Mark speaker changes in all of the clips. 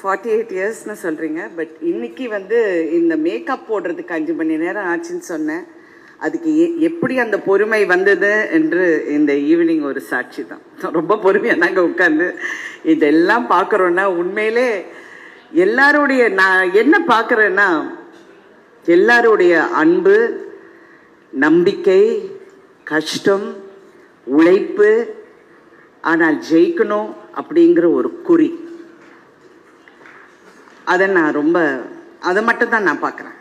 Speaker 1: 48 இயர்ஸ்னு சொல்கிறீங்க. பட் இன்னைக்கு வந்து இந்த மேக்கப் போடுறதுக்கு 5 மணி நேரம் ஆச்சுன்னு சொன்னேன். அதுக்கு எப்படி அந்த பொறுமை வந்தது என்று இந்த ஈவினிங் ஒரு சாட்சி தான். ரொம்ப பொறுமையாக நாங்கள் உட்காந்து இதெல்லாம் பார்க்குறோன்னா உண்மையிலே எல்லாருடைய நான் என்ன பார்க்குறேன்னா எல்லாருடைய அன்பு, நம்பிக்கை, கஷ்டம், உழைப்பு, ஆனால் ஜெயிக்கணும் அப்படிங்கிற ஒரு குறி. அதை மட்டும்தான் நான் பார்க்குறேன்.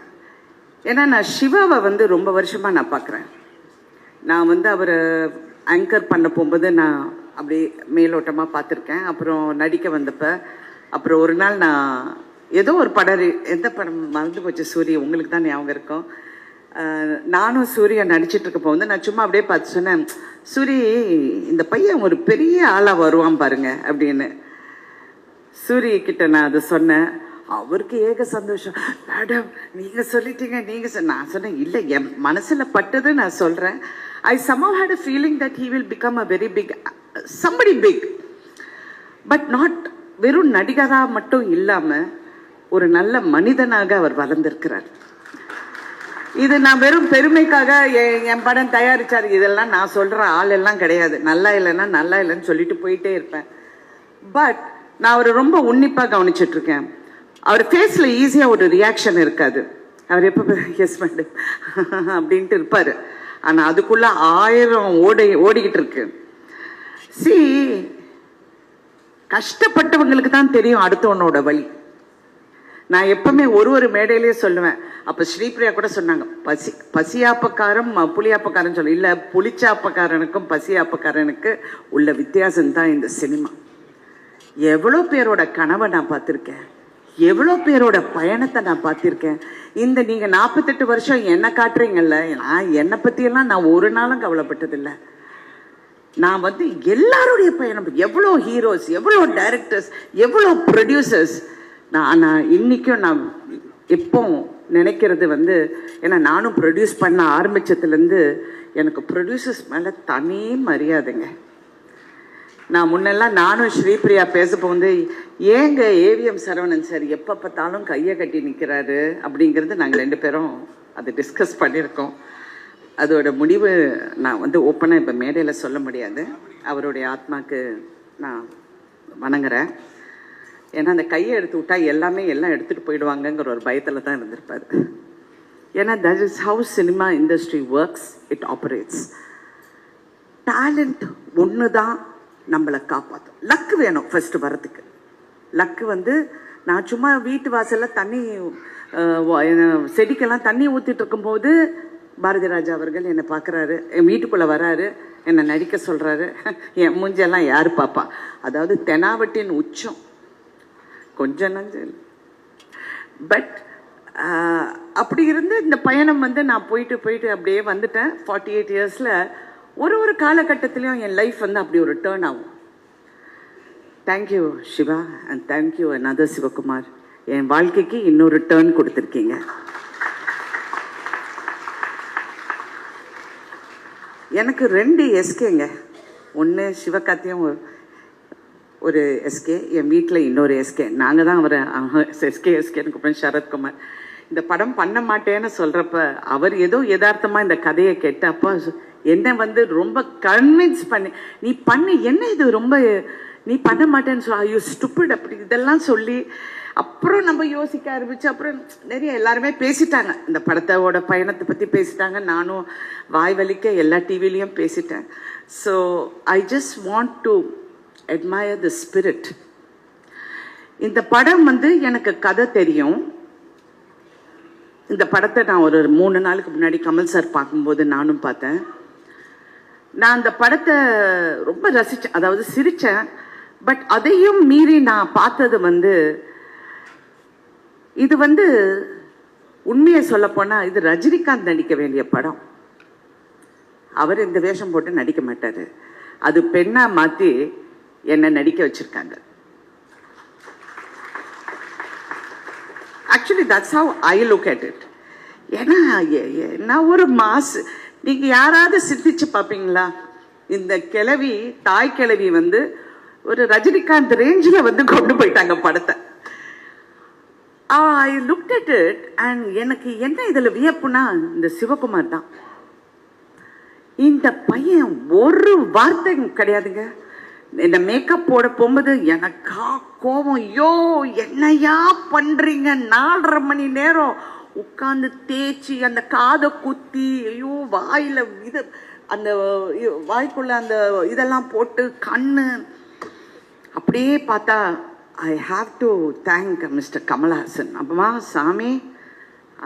Speaker 1: ஏன்னா நான் சிவாவை வந்து ரொம்ப வருஷமாக நான் பார்க்குறேன். நான் வந்து அவரை ஆங்கர் பண்ண போகும்போது நான் அப்படி மேலோட்டமாக பார்த்துருக்கேன். அப்புறம் நடிக்க வந்தப்போ அப்புறம் ஒரு நாள் நான் ஏதோ ஒரு படம், எந்த படம் மறந்து போச்சு, சூரிய, உங்களுக்கு தான் ஞாபகம் இருக்கும். நானும் சூர்யா நடிச்சிட்டு இருக்கப்போ வந்து நான் சும்மா அப்படியே பார்த்து சொன்னேன், சூரி இந்த பையன் ஒரு பெரிய ஆளாக வருவான் பாருங்க அப்படின்னு. சூரிய கிட்ட நான் அதை சொன்னேன். அவருக்கு ஏக சந்தோஷம். மேடம் நீங்கள் சொல்லிட்டீங்க, நீங்கள் நான் சொன்னேன் இல்லை, என் மனசில் பட்டது நான் சொல்கிறேன். ஐ somehow had a feeling that he will become a very big somebody big, but not வெறும் நடிகராக மட்டும் இல்லாமல் ஒரு நல்ல மனிதனாக அவர் வளர்ந்திருக்கிறார். இது நான் வெறும் பெருமைக்காக என் படம் தயாரித்தார் இதெல்லாம் நான் சொல்கிற ஆள் எல்லாம் கிடையாது. நல்லா இல்லைன்னா நல்லா இல்லைன்னு சொல்லிட்டு போயிட்டே இருப்பேன். பட் நான் அவரை ரொம்ப உன்னிப்பாக கவனிச்சிட்ருக்கேன். அவர் ஃபேஸில் ஈஸியாக ஒரு ரியாக்ஷன் இருக்காது. அவர் எப்போ எஸ் மேடம் அப்படின்ட்டு இருப்பார். ஆனால் அதுக்குள்ளே 1000 ஓடிக்கிட்டு இருக்கு. கஷ்டப்பட்டவங்களுக்கு தான் தெரியும் அடுத்தவனோட வழி. நான் எப்பவுமே ஒரு மேடையிலேயே சொல்லுவேன். அப்போ ஸ்ரீபிரியா கூட சொன்னாங்க, பசியாப்பக்காரன் புளியாப்பக்காரன் சொல்ல இல்லை, புளிச்சாப்பக்காரனுக்கும் பசியாப்பக்காரனுக்கு உள்ள வித்தியாசம் தான் இந்த சினிமா. எவ்வளோ பேரோட கனவை நான் பார்த்துருக்கேன், எவ்வளோ பேரோட பயணத்தை நான் பார்த்துருக்கேன். இந்த நீங்கள் 48 வருஷம் என்னை காட்டுறீங்கல்ல, நான் என்னை பற்றியெல்லாம் நான் ஒரு நாளும் கவலைப்பட்டதில்லை. நான் வந்து எல்லாருடைய பயணம், எவ்வளோ ஹீரோஸ், எவ்வளோ டைரக்டர்ஸ், எவ்வளோ ப்ரொடியூசர்ஸ், நான் இன்றைக்கும் நான் எப்போ நினைக்கிறது வந்து, ஏன்னா நானும் ப்ரொடியூஸ் பண்ண ஆரம்பித்ததுலேருந்து எனக்கு ப்ரொடியூசர்ஸ் மேலே தனி மரியாதைங்க. நான் முன்னெல்லாம் நானும் ஸ்ரீபிரியா பேசப்போ வந்து ஏங்க ஏவிஎம் சரவணன் சார் எப்போ பார்த்தாலும் கையை கட்டி நிற்கிறாரு அப்படிங்கிறது நாங்கள் 2 பேரும் அதை டிஸ்கஸ் பண்ணியிருக்கோம். அதோட முடிவு நான் வந்து ஓப்பனாக இப்போ மேடையில் சொல்ல முடியாது. அவருடைய ஆத்மாக்கு நான் வணங்குறேன். ஏன்னா அந்த கையை எடுத்து விட்டா எல்லாம் எடுத்துகிட்டு போயிடுவாங்கங்கிற ஒரு பயத்தில் தான் இருந்திருப்பார். ஏன்னா that is how cinema industry works, it operates. Talent ஒன்று தான் நம்மளை காப்பாற்றும். லக்கு வேணும் ஃபஸ்ட்டு வரத்துக்கு. லக்கு வந்து நான் சும்மா வீட்டு வாசலில் தண்ணி செடிக்கெல்லாம் தண்ணி ஊற்றிட்டு இருக்கும்போது பாரதி ராஜா அவர்கள் என்னை பார்க்குறாரு, என் வீட்டுக்குள்ளே வராரு, என்னை நடிக்க சொல்கிறாரு. என் மூஞ்செல்லாம் யார் பாப்பா? அதாவது தெனாவட்டின் உச்சம், கொஞ்சம் நஞ்சம். பட் அப்படி இருந்து இந்த பயணம் வந்து நான் போயிட்டு அப்படியே வந்துட்டேன். 48 இயர்ஸில் ஒரு காலகட்டத்திலையும் என் லைஃப் வந்து அப்படி ஒரு டேர்ன் ஆகும். Thank you Siva and thank you another Sivakumar. என் வாழ்க்கைக்கு இன்னொரு டேர்ன் கொடுத்துருக்கீங்க. எனக்கு 2 எஸ்கேங்க. ஒன்று சிவகார்த்தியும் ஒரு எஸ்கே, என் வீட்டில் இன்னொரு எஸ்கே. நாங்கள் தான் அவரை எஸ்கேன்னு கூப்பிட்டேன், சரத்குமார். இந்த படம் பண்ண மாட்டேன்னு சொல்கிறப்ப அவர் ஏதோ யதார்த்தமாக இந்த கதையை கேட்டு அப்போ என்னை வந்து ரொம்ப கன்வின்ஸ் பண்ணி என்ன இது ரொம்ப நீ பண்ண மாட்டேன்னு யூ ஸ்டூபிட் அப்படி இதெல்லாம் சொல்லி அப்புறம் நம்ம யோசிக்க ஆரம்பிச்சு அப்புறம் நிறைய எல்லாருமே பேசிட்டாங்க. இந்த படத்தோட பயணத்தை பற்றி பேசிட்டாங்க. நானும் வாய் வலிக்க எல்லா டிவிலையும் பேசிட்டேன். So I just want to admire the spirit. இந்த படம் வந்து எனக்கு கதை தெரியும். இந்த படத்தை நான் ஒரு 3 நாளுக்கு முன்னாடி கமல் சார் பார்க்கும்போது நானும் பார்த்தேன். நான் அந்த படத்தை ரொம்ப ரசித்தேன், அதாவது சிரித்தேன். பட் அதையும் மீறி நான் பார்த்தது வந்து, இது வந்து உண்மையை சொல்லப்போனால் இது ரஜினிகாந்த் நடிக்க வேண்டிய படம். அவர் இந்த வேஷம் போட்டு நடிக்க மாட்டார். அது பெண்ணாக மாற்றி என்னை நடிக்க வச்சுருக்காங்க. Actually that's how I look at it. ஏன்னா நான் ஒரு மாசு. நீங்கள் யாராவது சிந்திச்சு பார்ப்பீங்களா? இந்த கிழவி, தாய் கிழவி வந்து ஒரு ரஜினிகாந்த் ரேஞ்சில் வந்து கொண்டு போயிட்டாங்க படத்தை. ஐ லுக்ட் அட் இட் அண்ட் எனக்கு என்ன இதில் வியப்புனா இந்த சிவகுமார் தான். இந்த பையன் ஒரு வார்த்தை கிடையாதுங்க. இந்த மேக்கப் போட போகும்போது எனக்கா கோபம், ஐயோ என்னையா பண்றீங்க, 4.5 மணி நேரம் உட்கார்ந்து தேய்ச்சி அந்த காதை குத்தி, ஐயோ வாயில இது அந்த வாய்க்குள்ள அந்த இதெல்லாம் போட்டு கண்ணு அப்படியே பார்த்தா I have to thank mister Kamal Haasan. அப்பமா சாமி,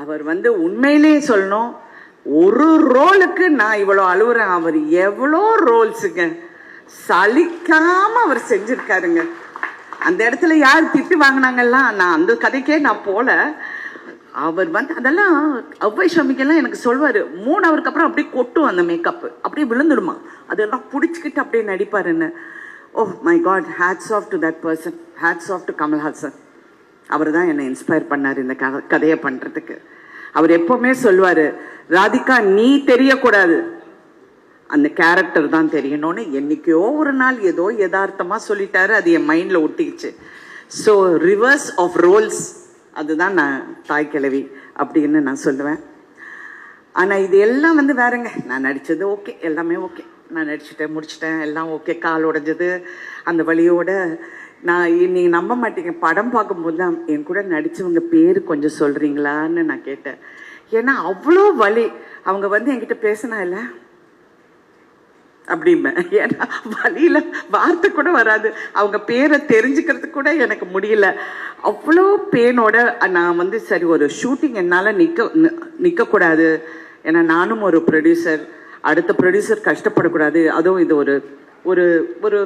Speaker 1: அவர் வந்து உண்மையிலே சொல்லணும், ஒரு ரோலுக்கு நான் இவ்வளோ அழுவுறேன். அவர் எவ்வளோ ரோல்ஸுங்க சலிக்காம அவர் செஞ்சிருக்காருங்க. அந்த இடத்துல யார் திட்டு வாங்கினாங்கல்லாம் நான் அந்த கதைக்கே நான் போல. அவர் வந்து அதெல்லாம் அவ்வை ஷமிக்கெல்லாம் எனக்கு சொல்வார், 3 ஹவருக்கு அப்புறம் அப்படியே கொட்டும் அந்த மேக்கப், அப்படியே விழுந்துடுமா, அதெல்லாம் பிடிச்சிக்கிட்டு அப்படியே நடிப்பாருன்னு. Oh my God, hats off to that person, hats off to Kamal Haasan. அவர் தான் என்னை இன்ஸ்பயர் பண்ணார் இந்த கதையை பண்ணுறதுக்கு. அவர் எப்போவுமே சொல்வார், ராதிகா நீ தெரியக்கூடாது, அந்த கேரக்டர் தான் தெரியணும்னு. என்னைக்கோ ஒரு நாள் ஏதோ யதார்த்தமாக சொல்லிட்டாரு, அது என் மைண்டில் ஒட்டிக்கிச்சு. ஸோ ரிவர்ஸ் ஆஃப் ரோல்ஸ், அதுதான் நான் தாய் கிழவி அப்படின்னு நான் சொல்லுவேன். ஆனால் இது எல்லாம் வந்து வேறங்க. நான் நடித்தது ஓகே, எல்லாமே ஓகே, நான் நடிச்சுட்டேன், முடிச்சிட்டேன், எல்லாம் ஓகே. கால் உடைஞ்சது அந்த வழியோட நான், நீங்கள் நம்ப மாட்டீங்க, படம் பார்க்கும்போது தான் என் கூட நடித்தவங்க பேர் கொஞ்சம் சொல்கிறீங்களான்னு நான் கேட்டேன். ஏன்னா அவ்வளோ வலி. அவங்க வந்து என்கிட்ட பேசினா இல்லை அப்படிம்பேன். ஏன்னா வழியில வார்த்தை கூட வராது, அவங்க பேரை தெரிஞ்சுக்கிறதுக்கு கூட எனக்கு முடியல. அவ்வளோ பேனோட நான் வந்து சரி ஒரு ஷூட்டிங் என்னால் நிற்கக்கூடாது, ஏன்னா நானும் ஒரு ப்ரொடியூசர், அடுத்த ப்ரொடியூசர் கஷ்டப்படக்கூடாது. அதுவும் இது ஒரு ஒரு ஒரு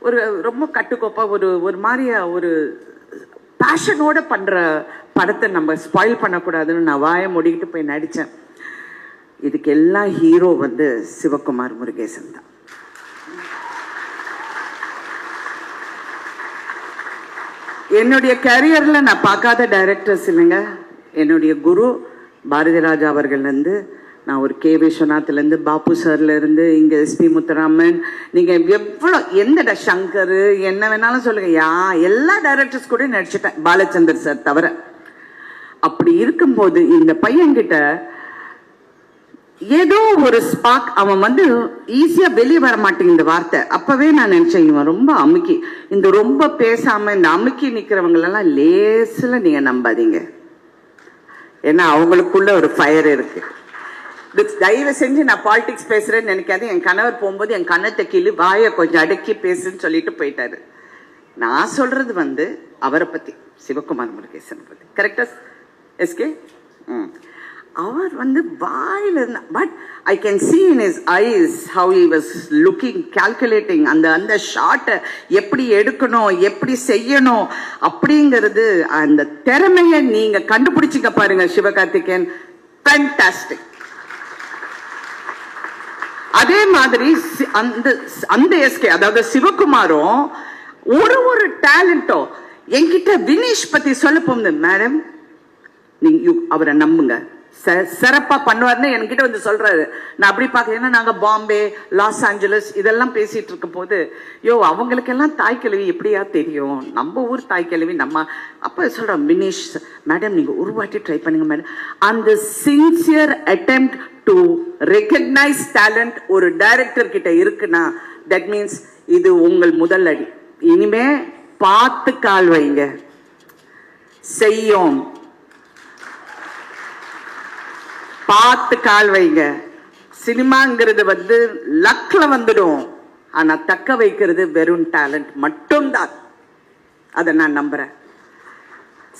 Speaker 1: ஒரு ரொம்ப கட்டுக்கோப்பாக ஒரு மாதிரியா ஒரு பேஷனோட பண்ணுற படத்தை நம்ம ஸ்பாயில் பண்ணக்கூடாதுன்னு நான் வாயை மூடிக்கிட்டு போய் நடித்தேன். இதுக்கு எல்லாம் ஹீரோ வந்து சிவகுமார் முருகேசன் தான். என்னுடைய கேரியர்ல நான் பார்க்காத டைரக்டர்ஸ் இல்லைங்க. என்னுடைய குரு பாரதி ராஜா அவர்கள்லேருந்து, நான் ஒரு கே விஸ்வநாத்லேருந்து, பாபு சார்லேருந்து, இங்கே எஸ்பி முத்துராமன், நீங்கள் எவ்வளோ எந்த சங்கர் என்ன வேணாலும் சொல்லுங்க, எல்லா டைரக்டர்ஸ் கூட நடிச்சுட்டேன், பாலச்சந்தர் சார் தவிர. அப்படி இருக்கும்போது இந்த பையன்கிட்ட ஏதோ ஒரு ஸ்பார்க், அவன் வந்து ஈஸியா வெளியே வர மாட்டேங்க இந்த வார்த்தை. அப்பவே நான் நினைச்சேன், இவன் ரொம்ப அமுக்கி, இந்த ரொம்ப பேசாம இந்த அமுக்கி நிக்கிறவங்களெல்லாம் லேசில் நீங்க நம்பாதீங்க, ஏன்னா அவங்களுக்குள்ள ஒரு ஃபயர் இருக்கு. தயவு செஞ்சு நான் பாலிடிக்ஸ் பேசுறேன்னு நினைக்காது. என் கணவர் போகும்போது என் கண்ணத்தை கீழே வாயை கொஞ்சம் அடக்கி பேசுன்னு சொல்லிட்டு போயிட்டாரு. நான் சொல்றது வந்து அவரை பத்தி, சிவகுமார் முருகேசன் பத்தி. கரெக்டா எஸ்கே? அவர் வந்து வாயில இருந்தா, but I can see in his eyes how he was looking, calculating. அந்த ஷாட்டை எப்படி எடுக்கணும், எப்படி செய்யணும் அப்படிங்கிறது, அந்த திறமையை நீங்க கண்டுபிடிச்சிக்க பாருங்க சிவகார்த்திகேயன். ஃபேண்டாஸ்டிக். அதே மாதிரி அந்த எஸ்கே, அதாவது சிவகுமாரும் ஒரு டேலண்டோ என்கிட்ட வினேஷ் பத்தி சொல்ல போகுது, மேடம் நீங்க அவரை நம்புங்க, சிறப்பா பண்ணுவார்னு என்கிட்ட வந்து சொல்றாரு. நான் அப்படி பார்க்கறேன்னா, நாங்க பாம்பே, லாஸ் ஏஞ்சலஸ் இதெல்லாம் பேசிட்டு இருக்கும் போது, அவங்களுக்கெல்லாம் தாய் கிழவி எப்படியா தெரியும், நம்ம ஊர் தாய் கிழவி நம்ம. அப்ப சொல்றோம், வினேஷ் மேடம் நீங்க ஒரு வாட்டி ட்ரை பண்ணுங்க மேடம். அந்த sincere attempt to recognise talent ஒரு டைரக்டர் கிட்ட இருக்குன்னா, தட் மீன்ஸ் இது உங்கள் முதல் அடி. இனிமே பார்த்து கால் வைங்க, செய்யும் பார்த்து கால் வைங்க. சினிமாங்கிறது வந்து லக்ல வந்துடும், ஆனா தக்க வைக்கிறது வெறும் டேலண்ட் மட்டும்தான். அதை நான் நம்புறேன்.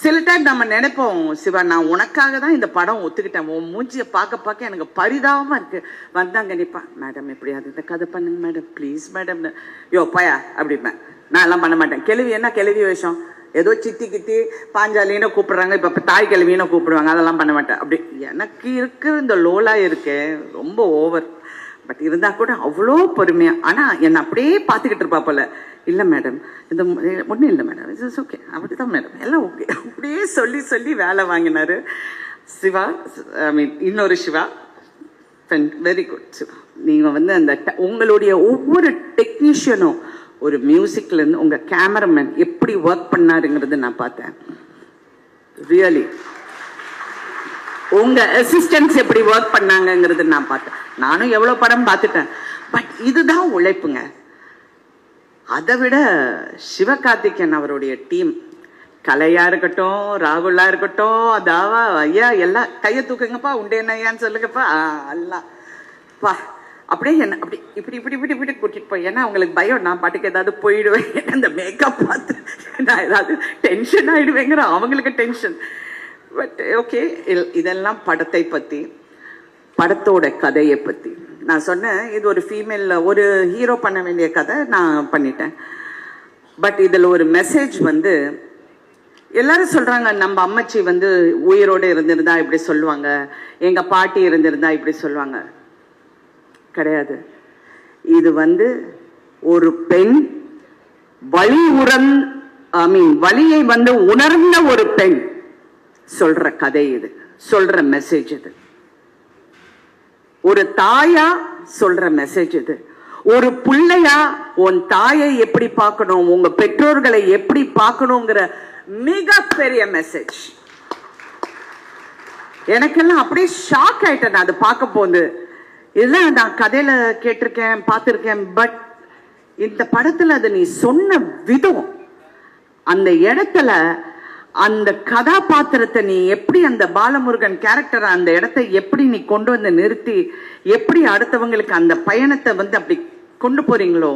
Speaker 1: சில டைம் நம்ம நினைப்போம், சிவா நான் உனக்காக தான் இந்த படம் ஒத்துக்கிட்டேன், உன் மூஞ்சியை பார்க்க பார்க்க எனக்கு பரிதாபமா இருக்கு. வந்தாங்க நிப்பா, மேடம் எப்படியாவது இந்த கதை பண்ணுங்க மேடம் ப்ளீஸ் மேடம். பயா அப்படிப்பேன். நான் எல்லாம் பண்ண மாட்டேன். கிழவி என்ன கிழவி வேஷம், ஏதோ சித்தி கித்தி பாஞ்சாலின்னு கூப்பிடுறாங்க, இப்ப தாய் கிழவின்னு கூப்பிடுவாங்க, அதெல்லாம் பண்ண மாட்டேன். அப்படி எனக்கு இருக்கிற இந்த லோலா இருக்கு ரொம்ப ஓவர். பட் இருந்தா கூட அவ்வளோ பொறுமையா, ஆனா என்னை அப்படியே பார்த்துக்கிட்டு இருப்பா போல. இல்லை மேடம் இந்த ஒன்றும் இல்லை மேடம், இட்ஸ் ஓகே, அப்படிதான் மேடம் எல்லாம் ஓகே, அப்படியே சொல்லி சொல்லி வேலை வாங்கினாரு சிவா. ஐ மீன் இன்னொரு சிவா, வெரி குட் சிவா. நீங்க வந்து அந்த உங்களுடைய ஒவ்வொரு டெக்னீஷியனும் ஒரு மியூசிக்ல இருந்து உங்க கேமராமேன் எப்படி ஒர்க் பண்ணாருங்கிறது நான் பார்த்தேன். ரியலி உங்க அசிஸ்டன்ட்ஸ் எப்படி ஒர்க் பண்ணாங்கிறது நான் பார்த்தேன். நானும் எவ்வளவு படம் பார்த்துட்டேன். பட் இதுதான் உழைப்புங்க. அதை விட சிவகார்த்திகேயன் அவருடைய டீம், கலையா இருக்கட்டும், ராகுலா இருக்கட்டும், அதாவா ஐயா எல்லாம் கையை தூக்குங்கப்பா, உண்டேன்னு ஐயான்னு சொல்லுங்கப்பா, எல்லாம் பா அப்படியே என்ன அப்படி இப்படி இப்படி இப்படி இப்படி கூட்டிட்டு போய், ஏன்னா அவங்களுக்கு பயம் நான் பாட்டுக்கு ஏதாவது போயிடுவேன், அந்த மேக்கப் பார்த்து நான் ஏதாவது டென்ஷன் ஆயிடுவேங்கிற அவங்களுக்கு டென்ஷன். பட் ஓகே, இதெல்லாம் படத்தை பத்தி, படத்தோட கதையை பத்தி நான் சொன்னேன். இது ஒரு ஃபீமேல், ஒரு ஹீரோ பண்ண வேண்டிய கதை நான் பண்ணிட்டேன். பட் இதுல ஒரு மெசேஜ் வந்து, எல்லாரும் சொல்றாங்க நம்ம அம்மச்சி வந்து உயிரோடு இருந்திருந்தா இப்படி சொல்லுவாங்க, எங்க பாட்டி இருந்திருந்தா இப்படி சொல்லுவாங்க. கிடையாது. இது வந்து ஒரு பெண் வலியை வந்து உணர்ந்த ஒரு பெண் சொல்ற கதை இது, சொல்ற மெசேஜ் இது. ஒரு தாயா சொல்ற மெசேஜ் இது. ஒரு பிள்ளையா உன் தாயை எப்படி பார்க்கணும், உங்க பெற்றோர்களை எப்படி பார்க்கணுங்கிற மிகப்பெரிய மெசேஜ். எனக்கெல்லாம் அப்படியே ஷாக் ஆயிட்டேன் நான் அதை பார்க்க போது. இதெல்லாம் நான் கதையில கேட்டிருக்கேன், பார்த்திருக்கேன். பட் இந்த படத்துல அது நீ சொன்ன விதம், அந்த இடத்துல அந்த கதாபாத்திரத்தை நீ எப்படி, அந்த பாலமுருகன் கேரக்டர் அந்த இடத்தை எப்படி நீ கொண்டு வந்து நிறுத்தி, எப்படி அடுத்தவங்களுக்கு அந்த பயணத்தை வந்து அப்படி கொண்டு போறீங்களோ,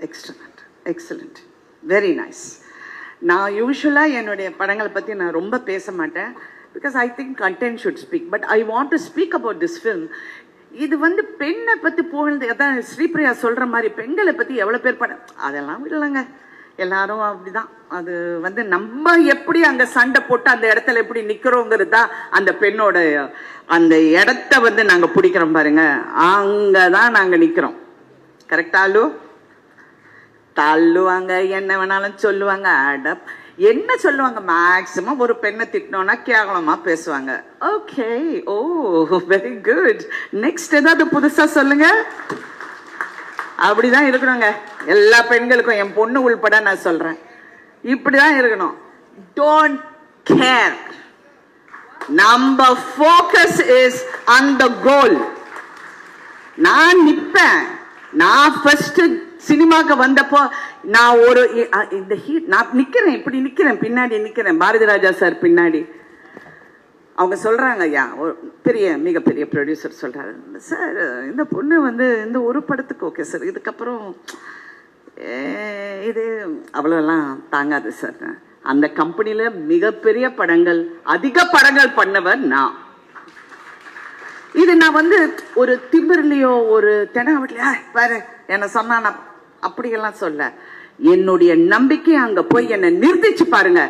Speaker 1: எக்ஸலண்ட், வெரி நைஸ். நான் யூஸ்வலா என்னுடைய படங்களை பத்தி நான் ரொம்ப பேச மாட்டேன், because I think content should speak, but I want to speak about this film. இது வந்து பெண்ணை பத்தி புகழ்ந்து, அதான் ஸ்ரீபிரியா சொல்ற மாதிரி பெண்களை பத்தி எவ்வளவு பேர் படம், அதெல்லாம் இல்லைங்க, எல்லாரும் அப்படிதான். அது வந்து நம்ம எப்படி அங்க சண்டை போட்டு அந்த இடத்துல எப்படி நிக்கிறோங்கிறது தான் அந்த பெண்ணோட அந்த இடத்த வந்து நாங்க பிடிக்கிறோம் பாருங்க, அங்கதான் நாங்க நிக்கிறோம். கரெக்டாலு தள்ளுவாங்க, என்ன வேணாலும் சொல்லுவாங்க, என்ன சொல்லுவாங்க, மேக்சிமம் ஒரு பெண்ணை திட்டினோம்னா கேவலமா பேசுவாங்க. ஓகே, ஓ வெரி குட், நெக்ஸ்ட் ஏதாவது புதுசா சொல்லுங்க. அப்படிதான் இருக்கணுங்க எல்லா பெண்களுக்கும், என் பொண்ணு உள்பட நான் சொல்றேன், இப்படிதான் இருக்கணும். டோன்ட் கேர், நம்ம ஃபோக்கஸ் இஸ் ஆன் தி கோல். நான் நிப்பேன், நான் ஃபர்ஸ்ட் சினிமாக்கு வந்தப்போ நான் ஒரு இந்த நான் நிக்கிறேன், இப்படி நிக்கிறேன், பின்னாடி நிக்கிறேன், பாரதி ராஜா சார் பின்னாடி. அவங்க சொல்றாங்க, ஐயா பெரிய மிகப்பெரிய ப்ரொடியூசர் சொல்றாரு, சார் இந்த பொண்ணு வந்து இந்த ஒரு படத்துக்கு ஓகே சார், இதுக்கப்புறம் இது அவ்வளோலாம் தாங்காது சார். அந்த கம்பெனியில மிகப்பெரிய படங்கள், அதிக படங்கள் பண்ணவர் நான். இது நான் வந்து ஒரு திமிர்லையோ ஒரு தெனாவட்லையோ பாரு என்ன சொன்னா நான் அப்படியெல்லாம் சொல்ல, என்னுடைய நம்பிக்கை அங்க போய் என்னை நிறுத்திச்சு பாருங்க,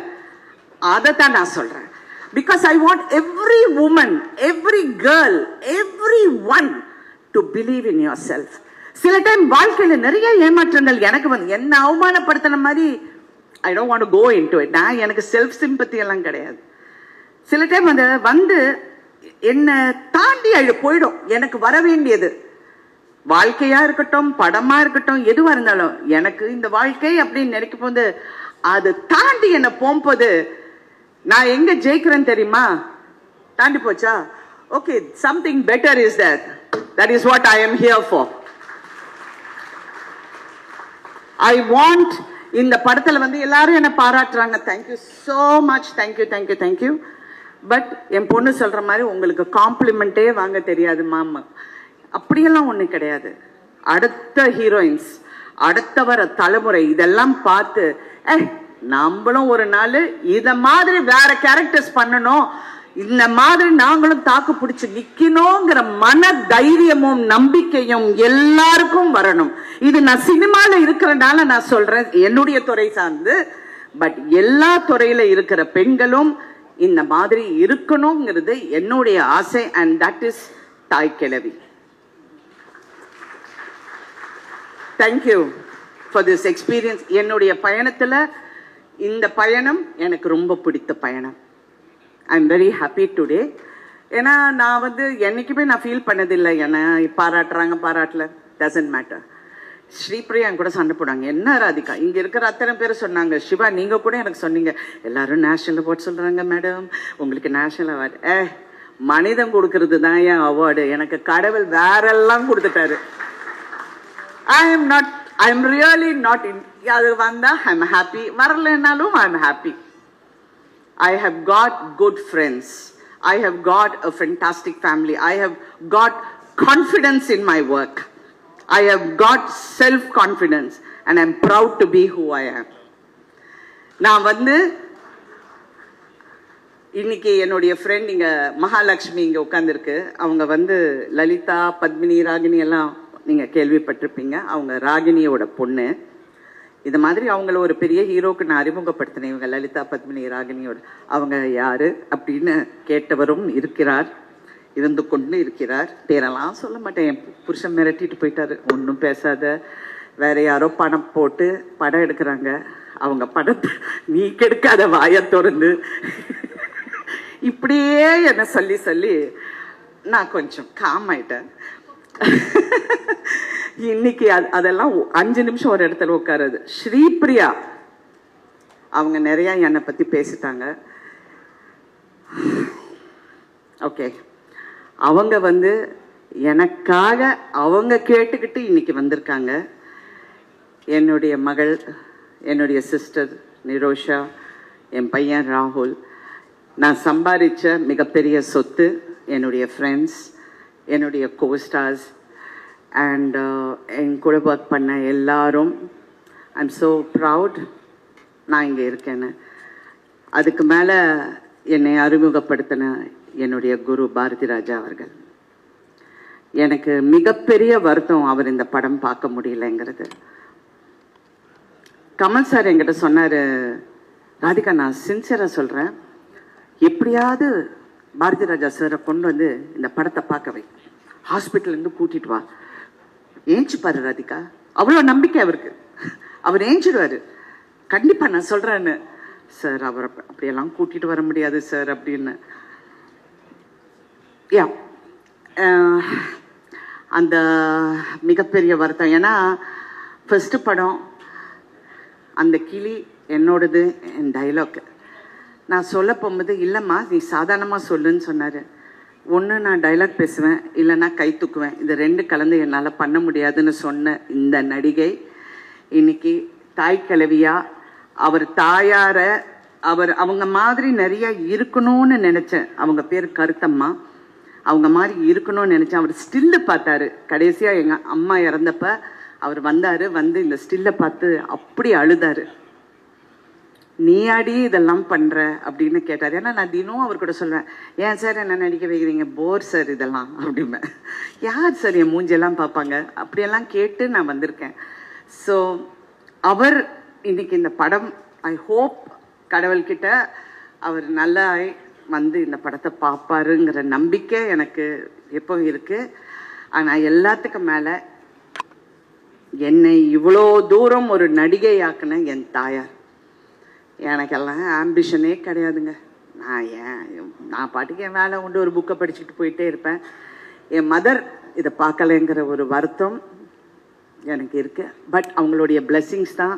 Speaker 1: அதை தான் நான் சொல்றேன். Because I want every woman, every girl, everyone to believe in yourself. சில டைம் வாழ்க்கையில நிறைய ஏமாற்றங்கள் எனக்கு வந்து என்ன அவமானப்படுத்தின மாதிரி, I don't want to go into it. நான் எனக்கு செல்ஃப் சிம்பத்தி எல்லாம் கிடையாது. சில டைம் அந்த வந்து என்ன தாண்டி போயிடும் எனக்கு வர வேண்டியது. வாழ்க்கையா இருக்கட்டும், படமா இருக்கட்டும், எதுவா இருந்தாலும் எனக்கு இந்த வாழ்க்கை அப்படின்னு நினைக்கும் போது அது தாண்டி என்ன போகும்போது நான் எங்க ஜெயிக்கிறேன் தெரியுமா? தாண்டி போச்சா? Okay, something better is there. That is what I am here for. I want, இந்த படத்துல வந்து எல்லாரும் என்ன பாராட்டுறாங்க, thank you so much, thank you. But என் பொண்ணு சொல்ற மாதிரி உங்களுக்கு காம்ப்ளிமெண்டே வாங்க தெரியாது மாமா, அப்படியெல்லாம் ஒண்ணு கிடையாது. அடுத்த ஹீரோயின்ஸ், அடுத்த வர தலைமுறை இதெல்லாம் பார்த்து நம்மளும் ஒரு நாள் இத மாதிரி வேற கேரக்டர்ஸ் பண்ணணும், இந்த மாதிரி நாங்களும் தாக்கு பிடிச்சு நிக்கணுங்கிற மன தைரியமும் நம்பிக்கையும் எல்லாருக்கும் வரணும். இது நான் சினிமால இருக்கிறனால நான் சொல்றேன், என்னுடைய துறை சார்ந்து. பட் எல்லா துறையில இருக்கிற பெண்களும் இந்த மாதிரி இருக்கணுங்கிறது என்னுடைய ஆசை. அண்ட் தட் இஸ் தாய் கிழவி. Thank you for this experience. என்னுடைய பயணத்துல இந்த பயணம் எனக்கு ரொம்ப பிடித்த பயணம். I am very happy today. ஏன்னா நான் வந்து என்னைக்குமே நான் ஃபீல் பண்ணதில்லை என்ன பாராட்டுறாங்க பாராட்டல. Doesn't matter. ஸ்ரீபிரியா கூட சண்டை போடாங்க, என்ன ராதிகா இங்க இருக்கிற அத்தனை பேர் சொன்னாங்க, சிவா நீங்க கூட எனக்கு சொன்னீங்க எல்லாரும் நேஷனல் அவார்ட் சொல்றாங்க மேடம், உங்களுக்கு நேஷனல் அவார்டு. மனிதம் கொடுக்கறது தான் என் அவார்டு, எனக்கு கடவுள் வேறெல்லாம் கொடுத்துட்டாரு. I am really not in. அது வந்தா I am happy, வரலனாலும் I am happy. I have got good friends. I have got a fantastic family. I have got confidence in my work. I have got self-confidence and I'm proud to be who I am. நான் வந்து இன்னைக்கு என்னுடைய friend இங்க மகாலட்சுமி இங்க உட்கார்ந்துருக்கு. அவங்க வந்து லலிதா, பத்மினி, ராகினி எல்லாம் நீங்க கேள்விப்பட்டிருப்பீங்க. அவங்க ராகினியோட பொண்ணு. இது மாதிரி அவங்கள ஒரு பெரிய ஹீரோக்கு நான் அறிமுகப்படுத்தினேன். இவங்க லலிதா, பத்மினி, ராகினியோட அவங்க யாரு அப்படின்னு கேட்டவரும் இருக்கிறார், இருந்து கொண்டு இருக்கிறார். பேரெல்லாம் சொல்ல மாட்டேன், என் புருஷன் மிரட்டிட்டு போயிட்டாரு, ஒன்றும் பேசாத. வேற யாரோ பணம் போட்டு படம் எடுக்கிறாங்க, அவங்க படத்தை நீ கெடுக்காத வாயை திறந்து இப்படியே என்ன சொல்லி சொல்லி நான் கொஞ்சம் காம் ஆயிட்டேன். இன்னைக்கு அதெல்லாம் 5 நிமிஷம் ஒரு இடத்துல உட்காருது. ஸ்ரீபிரியா அவங்க நிறைய என்னை பத்தி பேசிட்டாங்க. ஓகே, அவங்க வந்து எனக்காக அவங்க கேட்டுக்கிட்டு இன்னைக்கு வந்திருக்காங்க. என்னுடைய மகள், என்னுடைய சிஸ்டர் நிரோஷா, என் பையன் ராகுல், நான் சம்பாதிச்ச மிகப்பெரிய சொத்து, என்னுடைய ஃப்ரெண்ட்ஸ், என்னுடைய கோஸ்டார்ஸ் அண்ட் என் கூட ஒர்க் பண்ண எல்லாரும். ஐ எம் ஸோ ப்ரவுட் நான் இங்கே இருக்கேன்னு. அதுக்கு மேலே என்னை அறிமுகப்படுத்தின என்னுடைய குரு பாரதி ராஜா அவர்கள். எனக்கு மிகப்பெரிய வருத்தம் அவர் இந்த படம் பார்க்க முடியலைங்கிறது. கமல் சார் என்கிட்ட சொன்னார், ராதிகா நான் சின்சியராக சொல்கிறேன், எப்படியாவது பாரதி ராஜா சாரை கொண்டு வந்து இந்த படத்தை பார்க்க வை, ஹாஸ்பிட்டல்லேருந்து கூட்டிட்டு வா, ஏஞ்சி பாரு ராதிகா. அவ்வளோ நம்பிக்கை அவருக்கு, அவர் ஏஞ்சிடுவார் கண்டிப்பாக, நான் சொல்கிறேன்னு. சார் அவரை அப்படியெல்லாம் கூட்டிகிட்டு வர முடியாது சார் அப்படின்னு. யா அந்த மிகப்பெரிய வருத்தம். ஏன்னா ஃபர்ஸ்ட் படம் அந்த கிளி என்னோடது, என் டைலாக் நான் சொல்ல போகும்போது இல்லைம்மா நீ சாதாரணமாக சொல்லுன்னு சொன்னார். ஒன்று நான் டைலாக் பேசுவேன், இல்லைன்னா கை தூக்குவேன், இது 2 கலந்து என்னால் பண்ண முடியாதுன்னு சொன்ன இந்த நடிகை இன்னைக்கு தாய் கிழவியா, அவர் தாயார அவங்க மாதிரி நிறைய இருக்கணும்னு நினைச்சேன். அவங்க பேர் கருத்தம்மா, அவங்க மாதிரி இருக்கணும்னு நினைச்சேன். அவர் ஸ்டில்லு பார்த்தாரு கடைசியாக, எங்கள் அம்மா இறந்தப்ப அவர் வந்தார், வந்து இந்த ஸ்டில்லை பார்த்து அப்படி அழுதாரு. நீ அடி இதெல்லாம் பண்ணுற அப்படின்னு கேட்டார். ஏன்னா நான் தினம் அவர் கூட சொல்வேன், ஏன் சார் என்ன நடிக்க வைக்கிறீங்க, போர் சார் இதெல்லாம் அப்படின்பேன். யார் சார் என் மூஞ்செல்லாம் பார்ப்பாங்க, அப்படியெல்லாம் கேட்டு நான் வந்திருக்கேன். ஸோ அவர் இன்னைக்கு இந்த படம், ஐ ஹோப் கடவுள்கிட்ட அவர் நல்லா வந்து இந்த படத்தை பார்ப்பாருங்கிற நம்பிக்கை எனக்கு எப்போ இருக்குது. ஆனால் எல்லாத்துக்கும் மேலே என்னை இவ்வளோ தூரம் ஒரு நடிகை ஆக்குன என் தாயார். எனக்கெல்லாம் ஆம்பிஷனே கிடையாதுங்க. நான் பாட்டுக்கு என் வேலை உண்டு, ஒரு புக்கை படிச்சுட்டு போயிட்டே இருப்பேன். என் மதர் இதை பார்க்கலைங்கிற ஒரு வருத்தம் எனக்கு இருக்கு. பட் அவங்களுடைய பிளெஸ்ஸிங்ஸ் தான்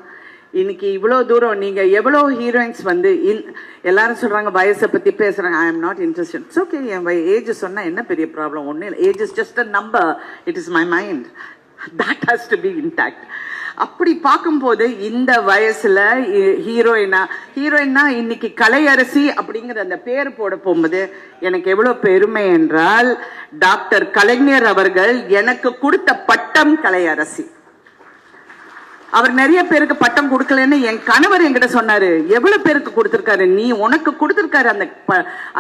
Speaker 1: இன்னைக்கு இவ்வளோ தூரம். நீங்கள் எவ்வளோ ஹீரோயின்ஸ் வந்து எல்லாரும் சொல்கிறாங்க வயசை பற்றி பேசுகிறாங்க, I am not interested. It's okay, N age சொன்னால் என்ன பெரிய ப்ராப்ளம், ஒன்றும் இல்லை. Age is just a number, it is my mind, that has to be intact. அப்படி பார்க்கும்போது இந்த வயசுல ஹீரோயினா இன்னைக்கு கலையரசி அப்படிங்கிற அந்த பேர் போட போகும்போது எனக்கு எவ்வளவு பெருமை என்றால், டாக்டர் கலைஞர் அவர்கள் எனக்கு கொடுத்த பட்டம் கலையரசி. அவர் நிறைய பேருக்கு பட்டம் கொடுக்கலன்னு என் கணவர் என்கிட்ட சொன்னாரு. எவ்வளவு பேருக்கு கொடுத்திருக்காரு, நீ உனக்கு கொடுத்திருக்காரு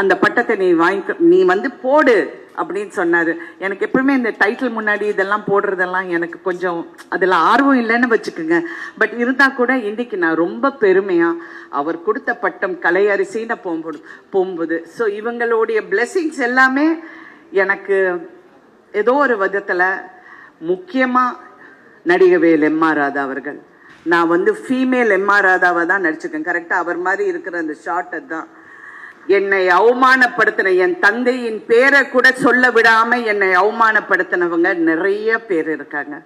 Speaker 1: அந்த பட்டத்தை, நீ வாங்கி நீ வந்து போடு அப்படின்னு சொன்னாரு. எனக்கு எப்பவுமே இந்த டைட்டில் முன்னாடி இதெல்லாம் போடுறதெல்லாம் எனக்கு கொஞ்சம் அதில் ஆர்வம் இல்லைன்னு வச்சுக்கோங்க. பட் இருந்தா கூட இன்னைக்கு நான் ரொம்ப பெருமையா அவர் கொடுத்த பட்டம் கலையரசின்னு போகும்போது ஸோ இவங்களுடைய பிளெஸிங்ஸ் எல்லாமே எனக்கு ஏதோ ஒரு விதத்துல முக்கியமா நடிகவேல் எம்.ஆர். ராதா அவர்கள். நான் வந்து ஃபீமேல் எம்.ஆர். ராதாவை தான் நடிச்சிருக்கேன். கரெக்டாக அவர் மாதிரி இருக்கிற அந்த ஷார்ட் தான். என்னை அவமானப்படுத்தின என் தந்தையின் பேரை கூட சொல்ல விடாம என்னை அவமானப்படுத்தினவங்க நிறைய பேர் இருக்காங்க,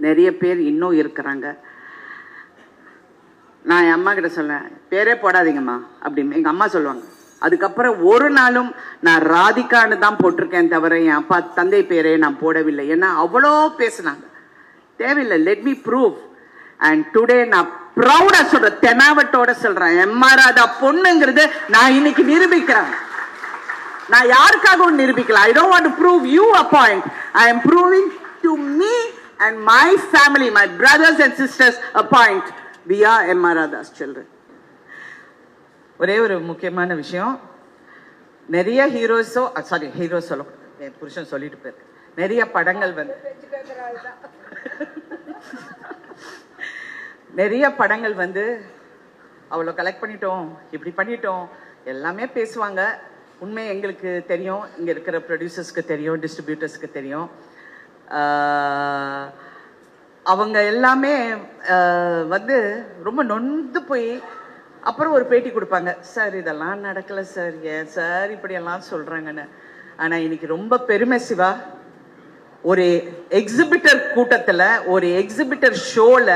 Speaker 1: நிறைய பேர் இன்னும் இருக்கிறாங்க. நான் என் அம்மா கிட்ட சொல்லேன், பேரே போடாதீங்கம்மா அப்படின்னு. எங்க அம்மா சொல்லுவாங்க. அதுக்கப்புறம் ஒரு நாளும் நான் ராதிகான்னு தான் போட்டிருக்கேன் தவிர என் அப்பா தந்தை பேரே நான் போடவில்லை. ஏன்னா அவ்வளோ பேசினாங்க. தேவையில்லை, let me prove. And today நான் ப்ரௌடா சொல்றேன், தெனாவட்டோட சொல்றேன், எம்ஆர் ராதா பொண்ணுங்கிறது நான் இன்னைக்கு நிரூபிக்கிறேன். நான் யாருக்காகவும் நிரூபிக்கல. I don't want to prove you a point. I am proving to me and my family, my brothers and sisters a point. We are M.R. Radha's children. ஒரே ஒரு முக்கியமான விஷயம், நிறைய ஹீரோஸோ சாரி ஹீரோஸ் சொல்ல என் புருஷன் சொல்லிட்டு போயிருக்கு, நிறைய படங்கள் வந்து நிறைய படங்கள் வந்து அவ்வளோ கலெக்ட் பண்ணிட்டோம், இப்படி பண்ணிட்டோம் எல்லாமே பேசுவாங்க. உண்மை எங்களுக்கு தெரியும், இங்கே இருக்கிற ப்ரொடியூசர்ஸ்க்கு தெரியும், டிஸ்ட்ரிபியூட்டர்ஸ்க்கு தெரியும். அவங்க எல்லாமே வந்து ரொம்ப நொந்து போய் அப்புறம் ஒரு பேட்டி கொடுப்பாங்க, சார் இதெல்லாம் நடக்கலை சார், ஏன் சார் இப்படியெல்லாம் சொல்கிறாங்கன்னு. ஆனால் இன்னைக்கு ரொம்ப பெருமை சிவா, ஒரு எக்ஸிபிட்டர் கூட்டத்தில், ஒரு எக்ஸிபிட்டர் ஷோவில்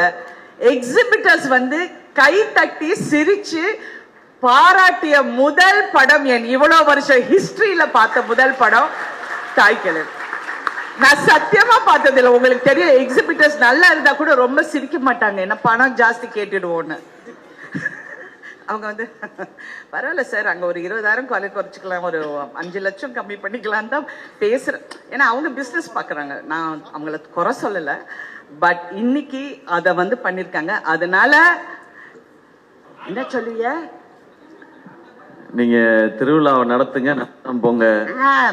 Speaker 1: எக்ஸிபிட்டர்ஸ் வந்து கை தட்டி சிரிச்சு பாராட்டிய முதல் படம், என் இவ்வளோ வருஷம் ஹிஸ்டரியில பார்த்த முதல் படம் தாய்க்கிழமை. நான் சத்தியமா பார்த்ததில்லை. உங்களுக்கு தெரியும், எக்ஸிபிட்டர்ஸ் நல்லா இருந்தா கூட ரொம்ப சிரிக்க மாட்டாங்க, என்ன பணம் ஜாஸ்தி கேட்டுடுவோன்னு. அவங்க வந்து பரவாயில்ல சார், அங்கே ஒரு 20,000 குறைச்சிக்கலாம், ஒரு 5 லட்சம் கம்மி பண்ணிக்கலாம் தான் பேசுகிறேன். ஏன்னா அவங்க பிஸ்னஸ் பார்க்குறாங்க, நான் அவங்கள குறை சொல்லலை. பட் இன்னைக்கு அதை வந்து பண்ணியிருக்காங்க. அதனால என்ன சொல்லுங்க,
Speaker 2: நீங்க திருவிழாவை நடத்துங்க, போங்க,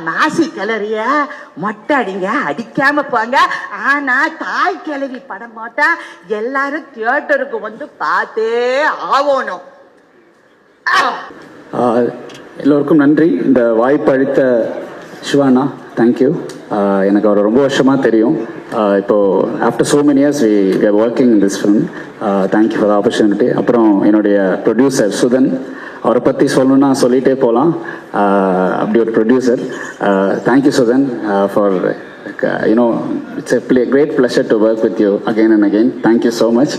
Speaker 1: மாசி கிளறிய மொட்டை அடிங்க, அடிக்காம போங்க. ஆனா தாய் கிளவி படம் போட்டா எல்லாரும் தியேட்டருக்கு வந்து பார்த்தே ஆகணும்.
Speaker 3: எல்லோருக்கும் நன்றி. இந்த வாய்ப்பு அளித்த சிவானா, தேங்க்யூ. எனக்கு அவர் ரொம்ப வருஷமாக தெரியும். இப்போ after so many years we are working in this film. Thank you for the opportunity. அப்புறம் என்னுடைய ப்ரொடியூசர் சுதன், அவரை பற்றி சொல்லணும்னா சொல்லிகிட்டே போகலாம், அப்படி ஒரு producer. Thank you Sudhan for you know, it's a great pleasure to work with you again and again. Thank you so much.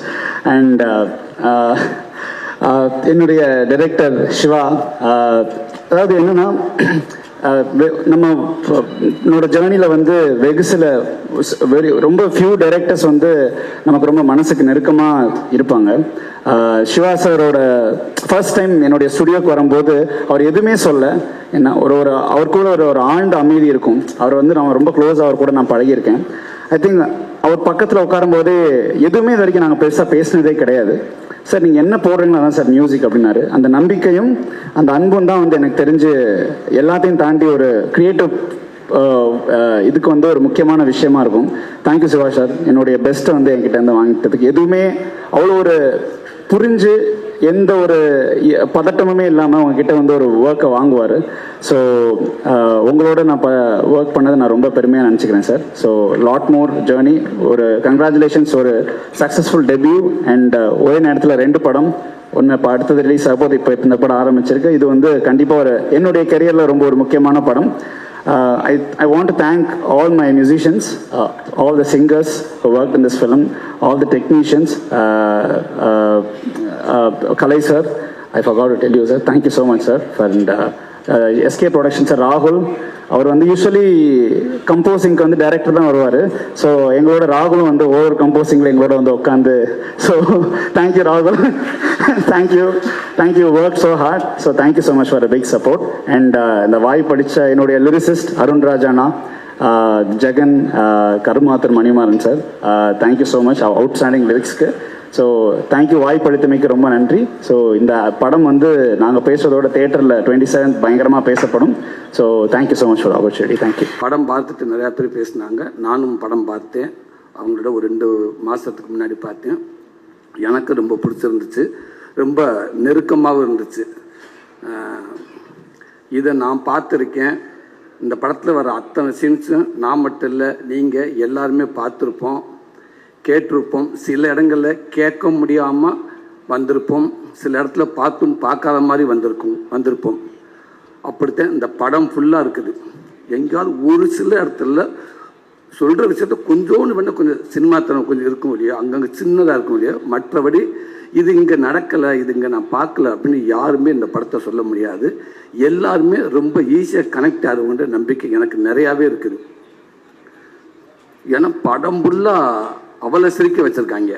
Speaker 3: And என்னுடைய டைரக்டர் சிவா, அதாவது என்னன்னா, நம்மளோட ஜேர்னியில் வந்து வெகு சில ரொம்ப ஃபியூ டைரக்டர்ஸ் வந்து நமக்கு ரொம்ப மனசுக்கு நெருக்கமாக இருப்பாங்க. சிவா சாரோட ஃபர்ஸ்ட் டைம் என்னுடைய ஸ்டுடியோக்கு வரும்போது அவர் எதுவுமே சொல்ல, என்ன அவர் கூட ஒரு ஆழ்ந்த அமைதி இருக்கும். அவர் வந்து நான் ரொம்ப க்ளோஸாக அவர் கூட நான் பழகியிருக்கேன். ஐ திங்க் அவர் பக்கத்தில் உட்காரும் போதே எதுவுமே இது வரைக்கும் நாங்கள் பெருசாக பேசினதே கிடையாது. சார் நீங்கள் என்ன போடுறீங்களா தான் சார் மியூசிக் அப்படின்னாரு. அந்த நம்பிக்கையும் அந்த அன்பும் தான் வந்து எனக்கு தெரிஞ்சு எல்லாத்தையும் தாண்டி ஒரு கிரியேட்டிவ் இதுக்கு வந்து ஒரு முக்கியமான விஷயமா இருக்கும். தேங்க்யூ சிவா சார், என்னுடைய பெஸ்ட்டை வந்து என்கிட்ட இருந்து வாங்கிட்டதுக்கு. எதுவுமே அவ்வளோ ஒரு புரிஞ்சு எந்த ஒரு பதட்டமுமே இல்லாமல் உங்ககிட்ட வந்து ஒரு ஒர்க்கை வாங்குவார். ஸோ உங்களோட நான் ஒர்க் பண்ணதை நான் ரொம்ப பெருமையாக நினச்சிக்கிறேன் sir. So lot more journey. ஒரு கங்க்ராச்சுலேஷன்ஸ், ஒரு சக்ஸஸ்ஃபுல் டெபியூ. அண்ட் ஒரே நேரத்தில் 2 படம், ஒன்று இப்போ அடுத்தது ரிலீஸ் ஆகும்போது இப்போ இந்த படம் ஆரம்பிச்சிருக்கு. இது வந்து கண்டிப்பாக என்னுடைய கெரியரில் ரொம்ப ஒரு முக்கியமான படம். I want to thank all my musicians, all the singers who worked in this film, all the technicians, Kalai sir, I forgot to tell you sir, thank you so much sir. And SK Productions sir, Rahul, அவர் வந்து usually கம்போசிங்க்கு வந்து director தான் வருவார். So எங்களோட ராகுலும் வந்து ஒவ்வொரு கம்போசிங்கில் எங்களோட வந்து உட்காந்து, ஸோ தேங்க்யூ ராகுல், thank you work so hard. So thank you so much for a big support. And இந்த வாய் படித்த என்னுடைய லிரிசிஸ்ட் அருண் ராஜானா, Jagan, Karumathur Manimaran sir, thank you so much outstanding லிரிக்ஸ்க்கு. ஸோ தேங்க்யூ, வாய்ப்படுத்தமைக்கு ரொம்ப நன்றி. ஸோ இந்த படம் வந்து நாங்கள் பேசுவதோட தேட்டரில் 27 பயங்கரமாக பேசப்படும். So thank you so much for opportunity. Thank you.
Speaker 4: படம் பார்த்துட்டு நிறையா பேர் பேசினாங்க. நானும் படம் பார்த்தேன், அவங்களோட ஒரு 2 மாதத்துக்கு முன்னாடி பார்த்தேன். எனக்கு ரொம்ப பிடிச்சிருந்துச்சு, ரொம்ப நெருக்கமாகவும் இருந்துச்சு. இதை நான் பார்த்துருக்கேன். இந்த படத்தில் வர அத்தனை சீன்ஸும் நான் மட்டும் இல்லை, நீங்கள் எல்லாருமே பார்த்துருப்போம், கேட்டிருப்போம். சில இடங்களில் கேட்க முடியாமல் வந்திருப்போம், சில இடத்துல பார்க்காத மாதிரி வந்திருப்போம். அப்படித்தான் இந்த படம் ஃபுல்லாக இருக்குது. எங்கேயாவது ஒரு சில இடத்துல சொல்கிற விஷயத்த கொஞ்சோண்டு வேணால் கொஞ்சம் சினிமாத்தனம் கொஞ்சம் இருக்கும் இல்லையா, அங்கங்கே சின்னதாக இருக்கும் இல்லையா, மற்றபடி இது இங்கே நடக்கலை, இது இங்கே நான் பார்க்கல அப்படின்னு யாருமே இந்த படத்தை சொல்ல முடியாது. எல்லாருமே ரொம்ப ஈஸியாக கனெக்ட் ஆகுன்ற நம்பிக்கை எனக்கு நிறையாவே இருக்குது. ஏன்னா படம் ஃபுல்லாக அவளை சிரிக்க வச்சுருக்காங்க,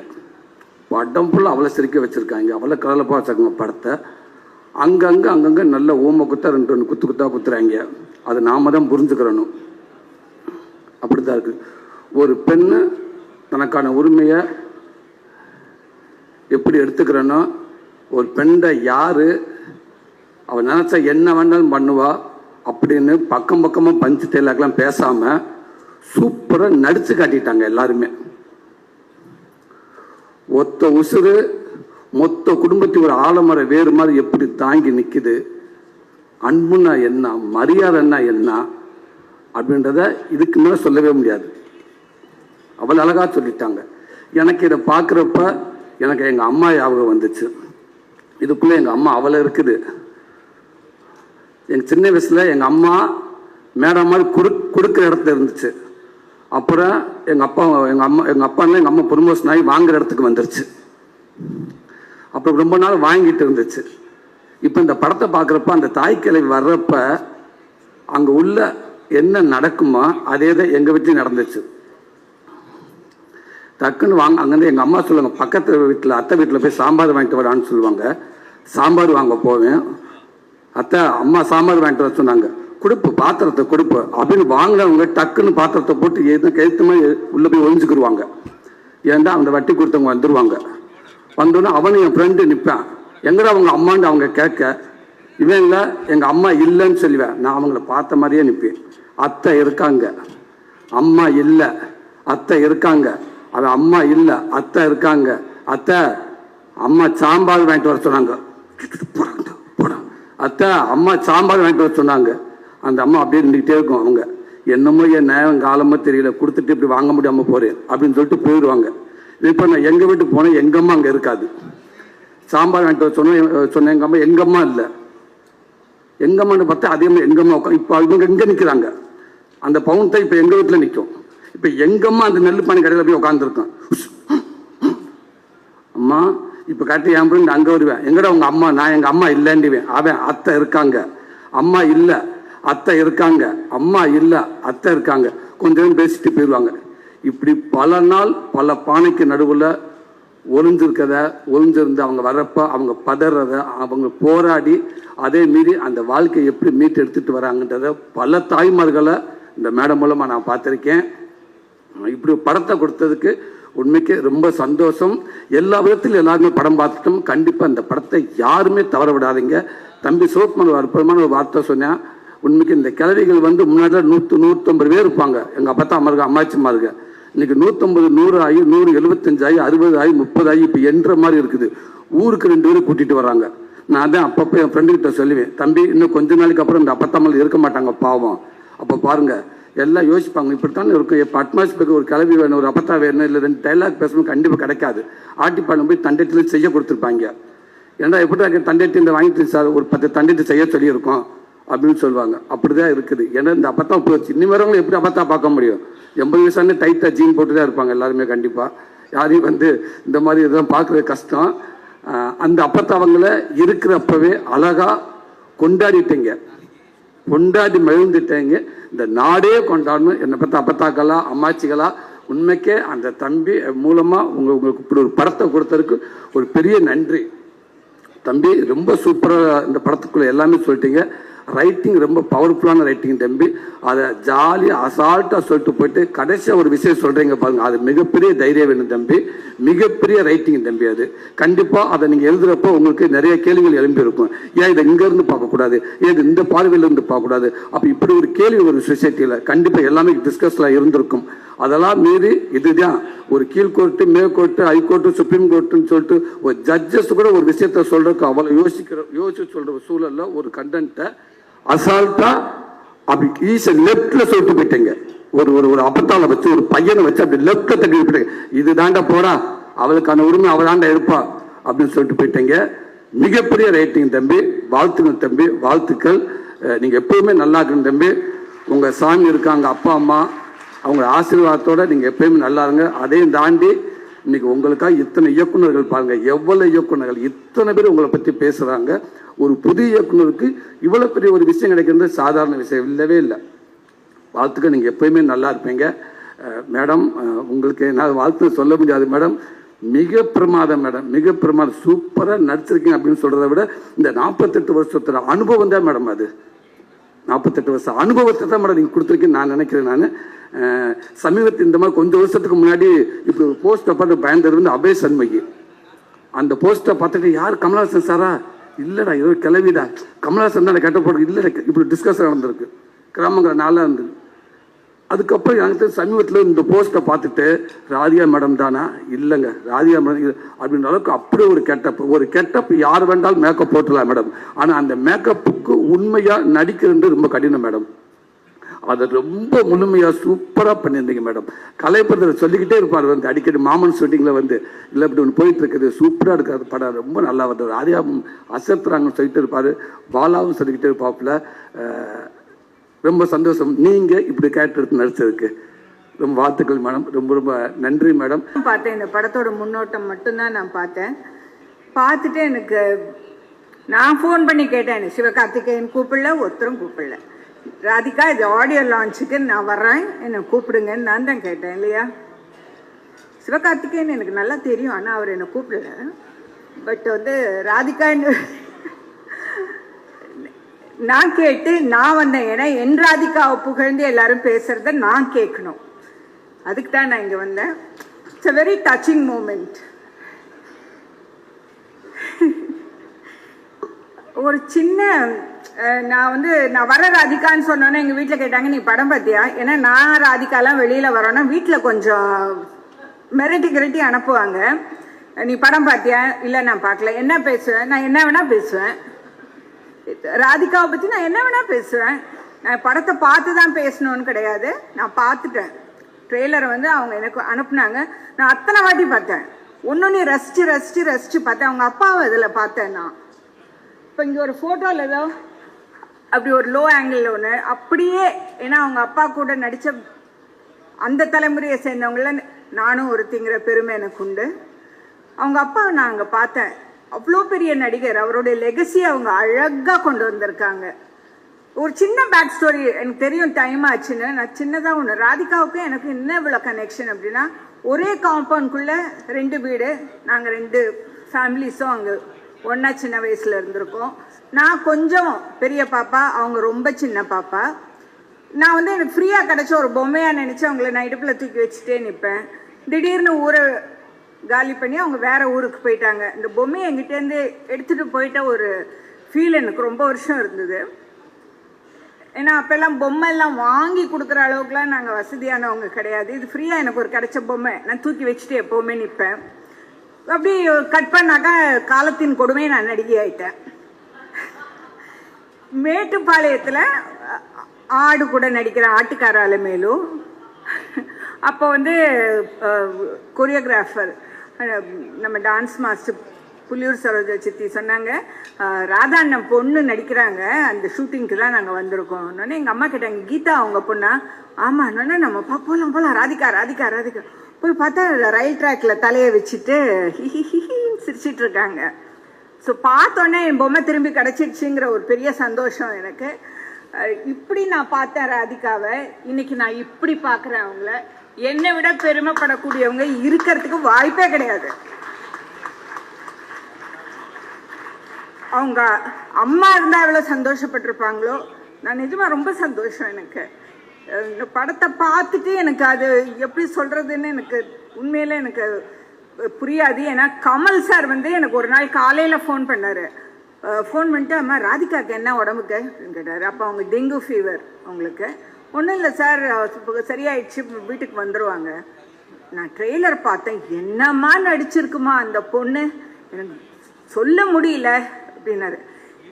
Speaker 4: படம் ஃபுல்லாக அவளை சிரிக்க வச்சுருக்காங்க, அவளை கலலப்பாக வச்சுருக்காங்க படத்தை. அங்கங்கே நல்ல ஓம குத்தா ரெண்டு குத்தா குத்துறாங்க. அதை நாம தான் புரிஞ்சுக்கிறணும். அப்படி தான் இருக்குது. ஒரு பெண்ணு தனக்கான உரிமையை எப்படி எடுத்துக்கிறனோ, ஒரு பெண்ணை யார் அவன் நினச்சா என்ன வேணாலும் பண்ணுவா அப்படின்னு பக்கமாக பஞ்சு டெய்லாக்லாம் பேசாமல் சூப்பராக நடித்து காட்டிட்டாங்க எல்லாருமே. ஒத்த உசுறு மொத்த குடும்பத்தை ஒரு ஆலமர வேறு மாதிரி எப்படி தாங்கி நிற்குது, அன்புன்னா என்ன, மரியாதைன்னா என்ன அப்படின்றத இதுக்கு மேலே சொல்லவே முடியாது. அவள் அழகாக சொல்லிட்டாங்க. எனக்கு இதை பார்க்குறப்ப எனக்கு எங்கள் அம்மா ஞாபகம் வந்துச்சு. இதுக்குள்ளே எங்கள் அம்மா அவளை இருக்குது. எங்கள் சின்ன வயசில் எங்கள் அம்மா மேடம் மாதிரி கொடுக்குற இடத்துல இருந்துச்சு. அப்புறம் எங்கள் அப்பான்னா எங்கள் அம்மா ப்ரொமோஷன் ஆகி வாங்குற இடத்துக்கு வந்துருச்சு. அப்புறம் ரொம்ப நாள் வாங்கிட்டு இருந்துச்சு. இப்போ இந்த படத்தை பார்க்குறப்ப அந்த தாய்க்கிழவி வர்றப்ப அங்கே உள்ள என்ன நடக்குமோ அதே தான் எங்கள் வீட்லையும் நடந்துச்சு. டக்குன்னு அங்கேருந்து எங்கள் அம்மா சொல்லுவாங்க, பக்கத்து வீட்டில் அத்தை வீட்டில் போய் சாம்பார் வாங்கிட்டு வரான்னு சொல்லுவாங்க. சாம்பார் வாங்க போவேன். அத்தை அம்மா சாம்பார் வாங்கிட்டு வர சொன்னாங்க, கொடுப்பு பாத்திரத்தை கொடுப்பு அப்படின்னு வாங்கினவங்க டக்குன்னு பாத்திரத்தை போட்டு எதுவும் கழுத்து மாதிரி உள்ளே போய் ஒழிஞ்சுக்கிடுவாங்க. ஏன்டா அந்த வட்டி கொடுத்தவங்க வந்துடுவாங்க. வந்தோடனே அவனு என் ஃப்ரெண்டு நிற்பான், எங்கடா அவங்க அம்மான்னு அவங்க கேட்க, இவன் இல்லை எங்கள் அம்மா இல்லைன்னு சொல்லுவேன். நான் அவங்கள பார்த்த மாதிரியே நிற்பேன். அத்தை இருக்காங்க, அம்மா இல்லை, அத்தை இருக்காங்க, அவன் அம்மா இல்லை, அத்தை இருக்காங்க, அத்தை அம்மா சாம்பார் வாங்கிட்டு வர சொன்னாங்க, அத்தை அம்மா சாம்பார் வாங்கிட்டு வர சொன்னாங்க. அந்த அம்மா அப்படியே நின்றுக்கிட்டே இருக்கும். அவங்க என்னமோ என் நேரம் காலமோ தெரியல, கொடுத்துட்டு இப்படி வாங்க முடியாமல் போறேன் அப்படின்னு சொல்லிட்டு போயிடுவாங்க. இப்போ நான் எங்கள் வீட்டுக்கு போனேன், எங்கள் அம்மா அங்கே இருக்காது. சாம்பார் வாங்கிட்டு வர சொன்னேன் எங்கள் அம்மா இல்லை. எங்கள் அம்மான்னு பார்த்தா அதே மாதிரி எங்கள் அம்மா உட்காந்து இப்போ இவங்க எங்கே நிற்கிறாங்க, அந்த பவுன் தான் இப்போ எங்கள் வீட்டில் நிற்கும். இப்போ எங்கள் அம்மா அந்த நெல் பானை கடையில் போய் உட்காந்துருக்கேன். அம்மா இப்போ கட்டி என் பிள்ளை அங்கே வருவேன், எங்கடா உங்க அம்மா, நான் எங்கள் அம்மா இல்லைன்டுவேன். அவன் அத்தை இருக்காங்க, அம்மா இல்லை, அத்தை இருக்காங்க, அம்மா இல்லை, அத்தை இருக்காங்க, கொஞ்சம் பேசிட்டு போயிடுவாங்க. இப்படி பல நாள் பல பானைக்கு நடுவில் ஒளிஞ்சிருந்து அவங்க வர்றப்ப அவங்க பதறத, அவங்க போராடி அதே மீறி அந்த வாழ்க்கையை எப்படி மீட்டு எடுத்துட்டு வராங்கன்றத பல தாய்மார்களை இந்த மேடம் மூலமாக நான் பார்த்துருக்கேன். இப்படி படத்தை கொடுத்ததுக்கு உண்மைக்கு ரொம்ப சந்தோஷம். எல்லா விதத்திலும் எல்லாருமே படம் பார்த்துட்டோம். கண்டிப்பாக இந்த படத்தை யாருமே தவற விடாதீங்க. தம்பி சிவகுமார் அற்புதமான ஒரு வார்த்தை சொன்னேன். உண்மைக்கு இந்த கிழவிகள் முன்னாடி 100-150 பேர் இருப்பாங்க. எங்கள் அப்பா தான் அம்மா அம்மாச்சிமா இருக்கு. இன்னைக்கு 150, 100 ஆகி 175 ஆகி 60 ஆகி 30 ஆகி இப்போ என்ற மாதிரி இருக்குது. ஊருக்கு 2 பேரும் கூட்டிட்டு வராங்க. நான் தான் அப்பப்போ என் ஃப்ரெண்டு கிட்ட சொல்லுவேன், தம்பி இன்னும் கொஞ்ச நாளைக்கு அப்புறம் இந்த அப்பத்தாமல் இருக்க மாட்டாங்க பாவம். அப்போ பாருங்க எல்லாம் யோசிப்பாங்க, இப்படித்தானே இருக்கும். இப்போ அட்மாஸ்பியருக்கு ஒரு கிளவி வேணும், ஒரு அப்பத்தா வேணும், இல்லை 2 டைலாக் பேசணும், கண்டிப்பாக கிடைக்காது. ஆட்டிப்பாளம் போய் தண்டத்தில் செய்ய கொடுத்துருப்பாங்க. ஏன்னா எப்படி தண்டட்டி இந்த வாங்கிட்டு சார் ஒரு 10 தண்டட்டி செய்ய சொல்லியிருக்கோம் அப்படின்னு சொல்லுவாங்க. அப்படிதான் இருக்குது. ஏன்னா இந்த அப்பத்தா போச்சு. இனிமேறவங்களும் எப்படி அப்பத்தா பார்க்க முடியும்? 80 வயசான டைட்டாக ஜீன் போட்டு தான் இருப்பாங்க எல்லாருமே. கண்டிப்பாக யாரையும் இந்த மாதிரி இதெல்லாம் பார்க்குறது கஷ்டம். அந்த அப்பத்தாவங்களை இருக்கிறப்பவே அழகாக கொண்டாடிட்டீங்க, கொண்டாடி மகிழ்ந்துட்டேங்க. இந்த நாடே கொண்டாடணும். என்னை பற்றி அப்பத்தாக்களா அம்மாச்சிகளா உண்மைக்கே அந்த தம்பி மூலமாக உங்களுக்கு இப்படி ஒரு படத்தை கொடுத்ததுக்கு ஒரு பெரிய நன்றி. தம்பி ரொம்ப சூப்பராக இந்த படத்துக்குள்ளே எல்லாமே சொல்லிட்டீங்க. ரைட்டிங் ரொம்ப பவர்ஃபுல்லான ரைட்டிங் தம்பி. அதை ஜாலியாக அசால்ட்டாக சொல்லிட்டு போயிட்டு கடைசியாக ஒரு விஷயம் சொல்கிறீங்க பாருங்கள், அது மிகப்பெரிய தைரியம் வேணும் தம்பி, மிகப்பெரிய ரைட்டிங் தம்பி. அது கண்டிப்பாக அதை நீங்கள் எழுதுகிறப்போ உங்களுக்கு நிறைய கேள்விகள் எழும்பி இருக்கும். ஏன் இதை இங்கேருந்து பார்க்கக்கூடாது, ஏன் இந்த பார்வையிலேருந்து பார்க்கக்கூடாது, அப்போ இப்படி ஒரு கேள்வி ஒரு சொசைட்டியில் கண்டிப்பாக எல்லாமே டிஸ்கஸ்லாம் இருந்திருக்கும். அதெல்லாம் மீறி இதுதான் ஒரு கீழ்கோர்ட்டு, மேற்கோர்ட்டு, ஹைகோர்ட்டு, சுப்ரீம் கோர்ட்டுன்னு சொல்லிட்டு ஒரு ஜட்ஜஸ் கூட ஒரு விஷயத்த சொல்கிறதுக்கு அவ்வளோ யோசிச்சு சொல்கிற சூழலில் ஒரு கண்டென்ட்டை அசால்ட்டா அப்படி ஈஸி லெப்ட்ல சொல்லிட்டு போயிட்டீங்க. ஒரு அப்பத்தால வச்சு ஒரு பையனை வச்சு அப்படி லெப்ட்ல தட்டி போயிட்டீங்க. இது தாண்டா போடா, அவளுக்கான உரிமை அவளாண்டா இருப்பா அப்படின்னு சொல்லிட்டு போயிட்டீங்க. மிகப்பெரிய ரைட்டிங் தம்பி, வாழ்த்துக்கள் தம்பி, வாழ்த்துக்கள். நீங்கள் எப்போயுமே நல்லா இருக்கணும் தம்பி. உங்கள் சாமி இருக்காங்க, அப்பா அம்மா அவங்க ஆசீர்வாதத்தோடு நீங்கள் எப்பயுமே நல்லா இருங்க. அதையும் தாண்டி இன்னைக்கு உங்களுக்காக இத்தனை இயக்குநர்கள் பாருங்க, எவ்வளவு இயக்குநர்கள் இத்தனை பேர் உங்களை பற்றி பேசுகிறாங்க. ஒரு புதிய இயக்குநருக்கு இவ்வளோ பெரிய ஒரு விஷயம் கிடைக்கிறது சாதாரண விஷயம் இல்லவே இல்லை. வாழ்த்துக்கள், நீங்கள் எப்பயுமே நல்லா இருப்பீங்க மேடம். உங்களுக்கு நான் வாழ்த்து சொல்ல முடியாது மேடம். மிக பிரமாதம் மேடம், மிக பிரமாதம். சூப்பராக நடிச்சிருக்கீங்க அப்படின்னு சொல்கிறத விட இந்த 48 வருஷத்தோட அனுபவம் தான் மேடம். அது 48 வருஷம் அனுபவத்தை தான் மேடம் நீங்கள் கொடுத்துருக்கீங்கன்னு நான் நினைக்கிறேன். நான் சமீபத்தில் இந்த மாதிரி கொஞ்சம் வருஷத்துக்கு முன்னாடி இப்படி போஸ்டை பார்த்து பயந்தது வந்து அபய் சண்முகி. அந்த போஸ்டை பார்த்துட்டு யார் கமலஹாசன் சாரா? இல்லைடா, ஏதோ கிளவிடா, கமலஹாசன் தான் கேட்ட போட்டு இல்லை, இப்படி டிஸ்கஷன் நடந்திருக்கு கிராமங்கிற நாளாக இருந்தது. அதுக்கப்புறம் எனக்கு சமீபத்தில் இந்த போஸ்ட்டை பார்த்துட்டு ராதிகா மேடம் தானா? இல்லைங்க, ராதிகா மேடம் அப்படின்ற அளவுக்கு அப்படி ஒரு கெட்டப் யார் வேண்டாலும் மேக்கப் போட்டுடலாம் மேடம். ஆனால் அந்த மேக்கப்புக்கு உண்மையாக நடிக்கிறது ரொம்ப கடினம் மேடம். அதை ரொம்ப முழுமையாக சூப்பராக பண்ணியிருந்தீங்க மேடம். கலைப்படத்தில் சொல்லிக்கிட்டே இருப்பார் வந்து அடிக்கடி மாமன் ஷூட்டிங்கில் வந்து இல்லை இப்படி ஒன்று போயிட்டு இருக்குது, சூப்பராக இருக்காது படம், ரொம்ப நல்லா வந்தது. ராதிகா அசத்துறாங்கன்னு சொல்லிட்டு இருப்பார், பாலாவும் சொல்லிக்கிட்டே இருப்பாப்புல. ரொம்ப சந்தோஷம் நீங்கள் இப்படி கேரக்டர் எடுத்து நடிச்சதுக்கு. ரொம்ப வாழ்த்துக்கள் மேடம், ரொம்ப ரொம்ப நன்றி மேடம்.
Speaker 5: பார்த்தேன், இந்த படத்தோட முன்னோட்டம் மட்டும்தான் நான் பார்த்தேன். பார்த்துட்டு எனக்கு நான் ஃபோன் பண்ணி கேட்டேன், சிவகார்த்திகேயன் கூப்பிடல, ஒருத்தரும் கூப்பிடல. ராதிகா இது ஆடியோ லான்ச்சுக்கு நான் வர்றேன், என்னை கூப்பிடுங்கன்னு நான் தான் கேட்டேன் இல்லையா. சிவகார்த்திகேயன் எனக்கு நல்லா தெரியும், ஆனால் அவர் என்னை கூப்பிடல. பட் வந்து ராதிகா நான் கேட்டு நான் வந்தேன். ஏன்னா என் ராதிகாவை புகழ்ந்து எல்லாரும் பேசுறத நான் கேட்கணும், அதுக்கு தான் நான் இங்கே வந்தேன். It's a very touching moment. ஒரு சின்ன நான் வர ராதிகான்னு சொன்னோன்னே எங்கள் வீட்டில் கேட்டாங்க, நீ படம் பார்த்தியா? ஏன்னா நான் ராதிகாலாம் வெளியில் வரோன்னா வீட்டில் கொஞ்சம் மிரட்டி அனுப்புவாங்க. நீ படம் பார்த்தியா? இல்லை நான் பார்க்கல. என்ன பேசுவேன்? நான் என்ன வேணால் பேசுவேன். ராதிகாவை பற்றி நான் என்ன வேணால் பேசுவேன். நான் படத்தை பார்த்து தான் பேசணும்னு கிடையாது, நான் பார்த்துட்டேன். ட்ரெய்லரை அவங்க எனக்கு அனுப்புனாங்க, நான் அத்தனை வாட்டி பார்த்தேன். ஒன்று ரசித்து பார்த்தேன். அவங்க அப்பாவை இதில் பார்த்தேன் நான். இப்போ இங்கே ஒரு ஃபோட்டோவில் ஏதோ அப்படி ஒரு லோ ஆங்கிளில் ஒன்று அப்படியே, ஏன்னா அவங்க அப்பா கூட நடித்த அந்த தலைமுறையை சேர்ந்தவங்கள நானும் ஒருத்திங்கிற பெருமை எனக்கு உண்டு. அவங்க அப்பாவை நான் அங்கே பார்த்தேன். அவ்வளோ பெரிய நடிகர், அவருடைய லெகசி அவங்க அழகாக கொண்டு வந்திருக்காங்க. ஒரு சின்ன பேக் ஸ்டோரி எனக்கு தெரியும், டைம் ஆச்சுன்னு. நான் சின்னதாக ஒன்று, ராதிகாவுக்கும் எனக்கு என்ன இவ்வளோ கனெக்ஷன் அப்படின்னா, ஒரே காம்பவுண்ட்குள்ளே 2 வீடு, நாங்கள் 2 ஃபேமிலிஸும் அங்கே ஒன்றா சின்ன வயசில் இருந்திருக்கோம். நான் கொஞ்சம் பெரிய பாப்பா, அவங்க ரொம்ப சின்ன பாப்பா. நான் எனக்கு ஃப்ரீயாக கிடச்ச ஒரு பொம்மையாக நினச்சி அவங்கள நான் இடுப்பில் தூக்கி வச்சுட்டே நிற்பேன். திடீர்னு ஊரை காலி பண்ணி அவங்க வேற ஊருக்கு போயிட்டாங்க. இந்த பொம்மையை எங்கிட்டேருந்து எடுத்துகிட்டு போயிட்ட ஒரு ஃபீல் எனக்கு ரொம்ப வருஷம் இருந்தது. ஏன்னா அப்போல்லாம் பொம்மை எல்லாம் வாங்கி கொடுக்குற அளவுக்குலாம் நாங்கள் வசதியானவங்க கிடையாது. இது ஃப்ரீயாக எனக்கு ஒரு கிடைச்ச பொம்மை, நான் தூக்கி வச்சுட்டு எப்போவுமே நிற்பேன். அப்படி கட் பண்ணாக்கா காலத்தின் கொடுமையை நான் நடிகை ஆயிட்டேன். மேட்டுப்பாளையத்தில் ஆடு கூட நடிக்கிறேன், ஆட்டுக்கார அலமேலும். அப்போ கொரியோகிராஃபர் நம்ம டான்ஸ் மாஸ்டர் புலியூர் சரோஜா சித்தி சொன்னாங்க, ராதாண்ணன் பொண்ணு நடிக்கிறாங்க, அந்த ஷூட்டிங்க்கு தான் நாங்கள் வந்திருக்கோம். எங்கள் அம்மா கேட்டாங்க, கீதா அவங்க பொண்ணா? ஆமாம். நம்ம போகலாம் ராதிகா போய் பார்த்தா ரயில் ட்ராக்ல தலையை வச்சுட்டு சிரிச்சிட்டு இருக்காங்க. ஸோ பார்த்தோன்னே என் பொம்மை திரும்பி கிடச்சிடுச்சுங்கிற ஒரு பெரிய சந்தோஷம் எனக்கு. இப்படி நான் பார்த்தேன் ராதிகாவை, இன்னைக்கு நான் இப்படி பார்க்குறேன் அவங்கள. என்னை விட பெருமைப்படக்கூடியவங்க இருக்கிறதுக்கு வாய்ப்பே கிடையாது. அவங்க அம்மா இருந்தால் எவ்வளோ சந்தோஷப்பட்டிருப்பாங்களோ, நான் நிஜமாக ரொம்ப சந்தோஷம். எனக்கு இந்த படத்தை பார்த்துட்டு எனக்கு அது எப்படி சொல்கிறதுன்னு எனக்கு உண்மையில எனக்கு புரியாது. ஏன்னா கமல் சார் எனக்கு ஒரு நாள் காலையில் ஃபோன் பண்ணார். ஃபோன் பண்ணிட்டு, அம்மா ராதிகாவுக்கு என்ன உடம்புக்கு அப்படின்னு கேட்டார். அப்போ அவங்க டெங்கு ஃபீவர் அவங்களுக்கு. ஒன்றும் இல்லை சார், சரியாயிடுச்சு, வீட்டுக்கு வந்துடுவாங்க. நான் ட்ரெய்லர் பார்த்தேன், என்னம்மா நடிச்சிருக்குமா அந்த பொண்ணு, எனக்கு சொல்ல முடியல அப்படின்னாரு.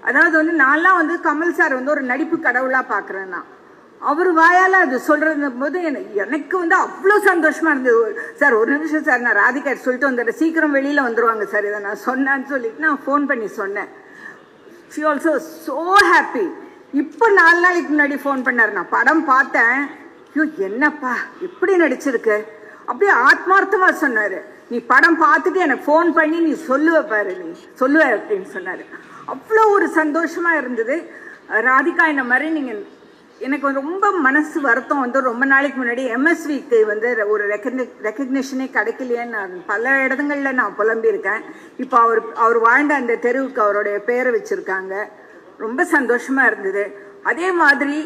Speaker 5: அதாவது நான்லாம் கமல் சார் ஒரு நடிப்பு கடவுளாக பார்க்குறேன். நான் அவர் வாயால் அது சொல்கிறது போது எனக்கு அவ்வளோ சந்தோஷமாக இருந்தது. சார் ஒரு நிமிஷம் சார், நான் ராதிகா சொல்லிட்டு வந்துடுறேன், சீக்கிரம் வெளியில் வந்துடுவாங்க சார், இதை நான் சொன்னேன்னு சொல்லிட்டு நான் ஃபோன் பண்ணி சொன்னேன். She also so happy. இப்போ 4 நாளைக்கு முன்னாடி ஃபோன் பண்ணார். நான் படம் பார்த்தேன். ஐயோ என்னப்பா எப்படி நடிச்சிருக்கு, அப்படியே ஆத்மார்த்தமா சொன்னாரு. நீ படம் பார்த்துட்டு எனக்கு ஃபோன் பண்ணி நீ சொல்லுவ பாரு, நீ சொல்லுவ அப்படின்னு சொன்னாரு. அவ்வளோ ஒரு சந்தோஷமா இருந்தது. ராதிகா இந்த மாதிரி நீங்க, எனக்கு ரொம்ப மனசு வருத்தம் வந்து ரொம்ப நாளைக்கு முன்னாடி எம்எஸ்விக்கு வந்து ஒரு ரெக்கக்னிஷனே கிடைக்கலையேன்னு நான் பல இடங்கள்ல நான் புலம்பியிருக்கேன். இப்போ அவர் வாழ்ந்த அந்த தெருவுக்கு அவருடைய பேரை வச்சிருக்காங்க. ரொம்ப சந்தோஷமா இருந்தது. அதே மாதிரி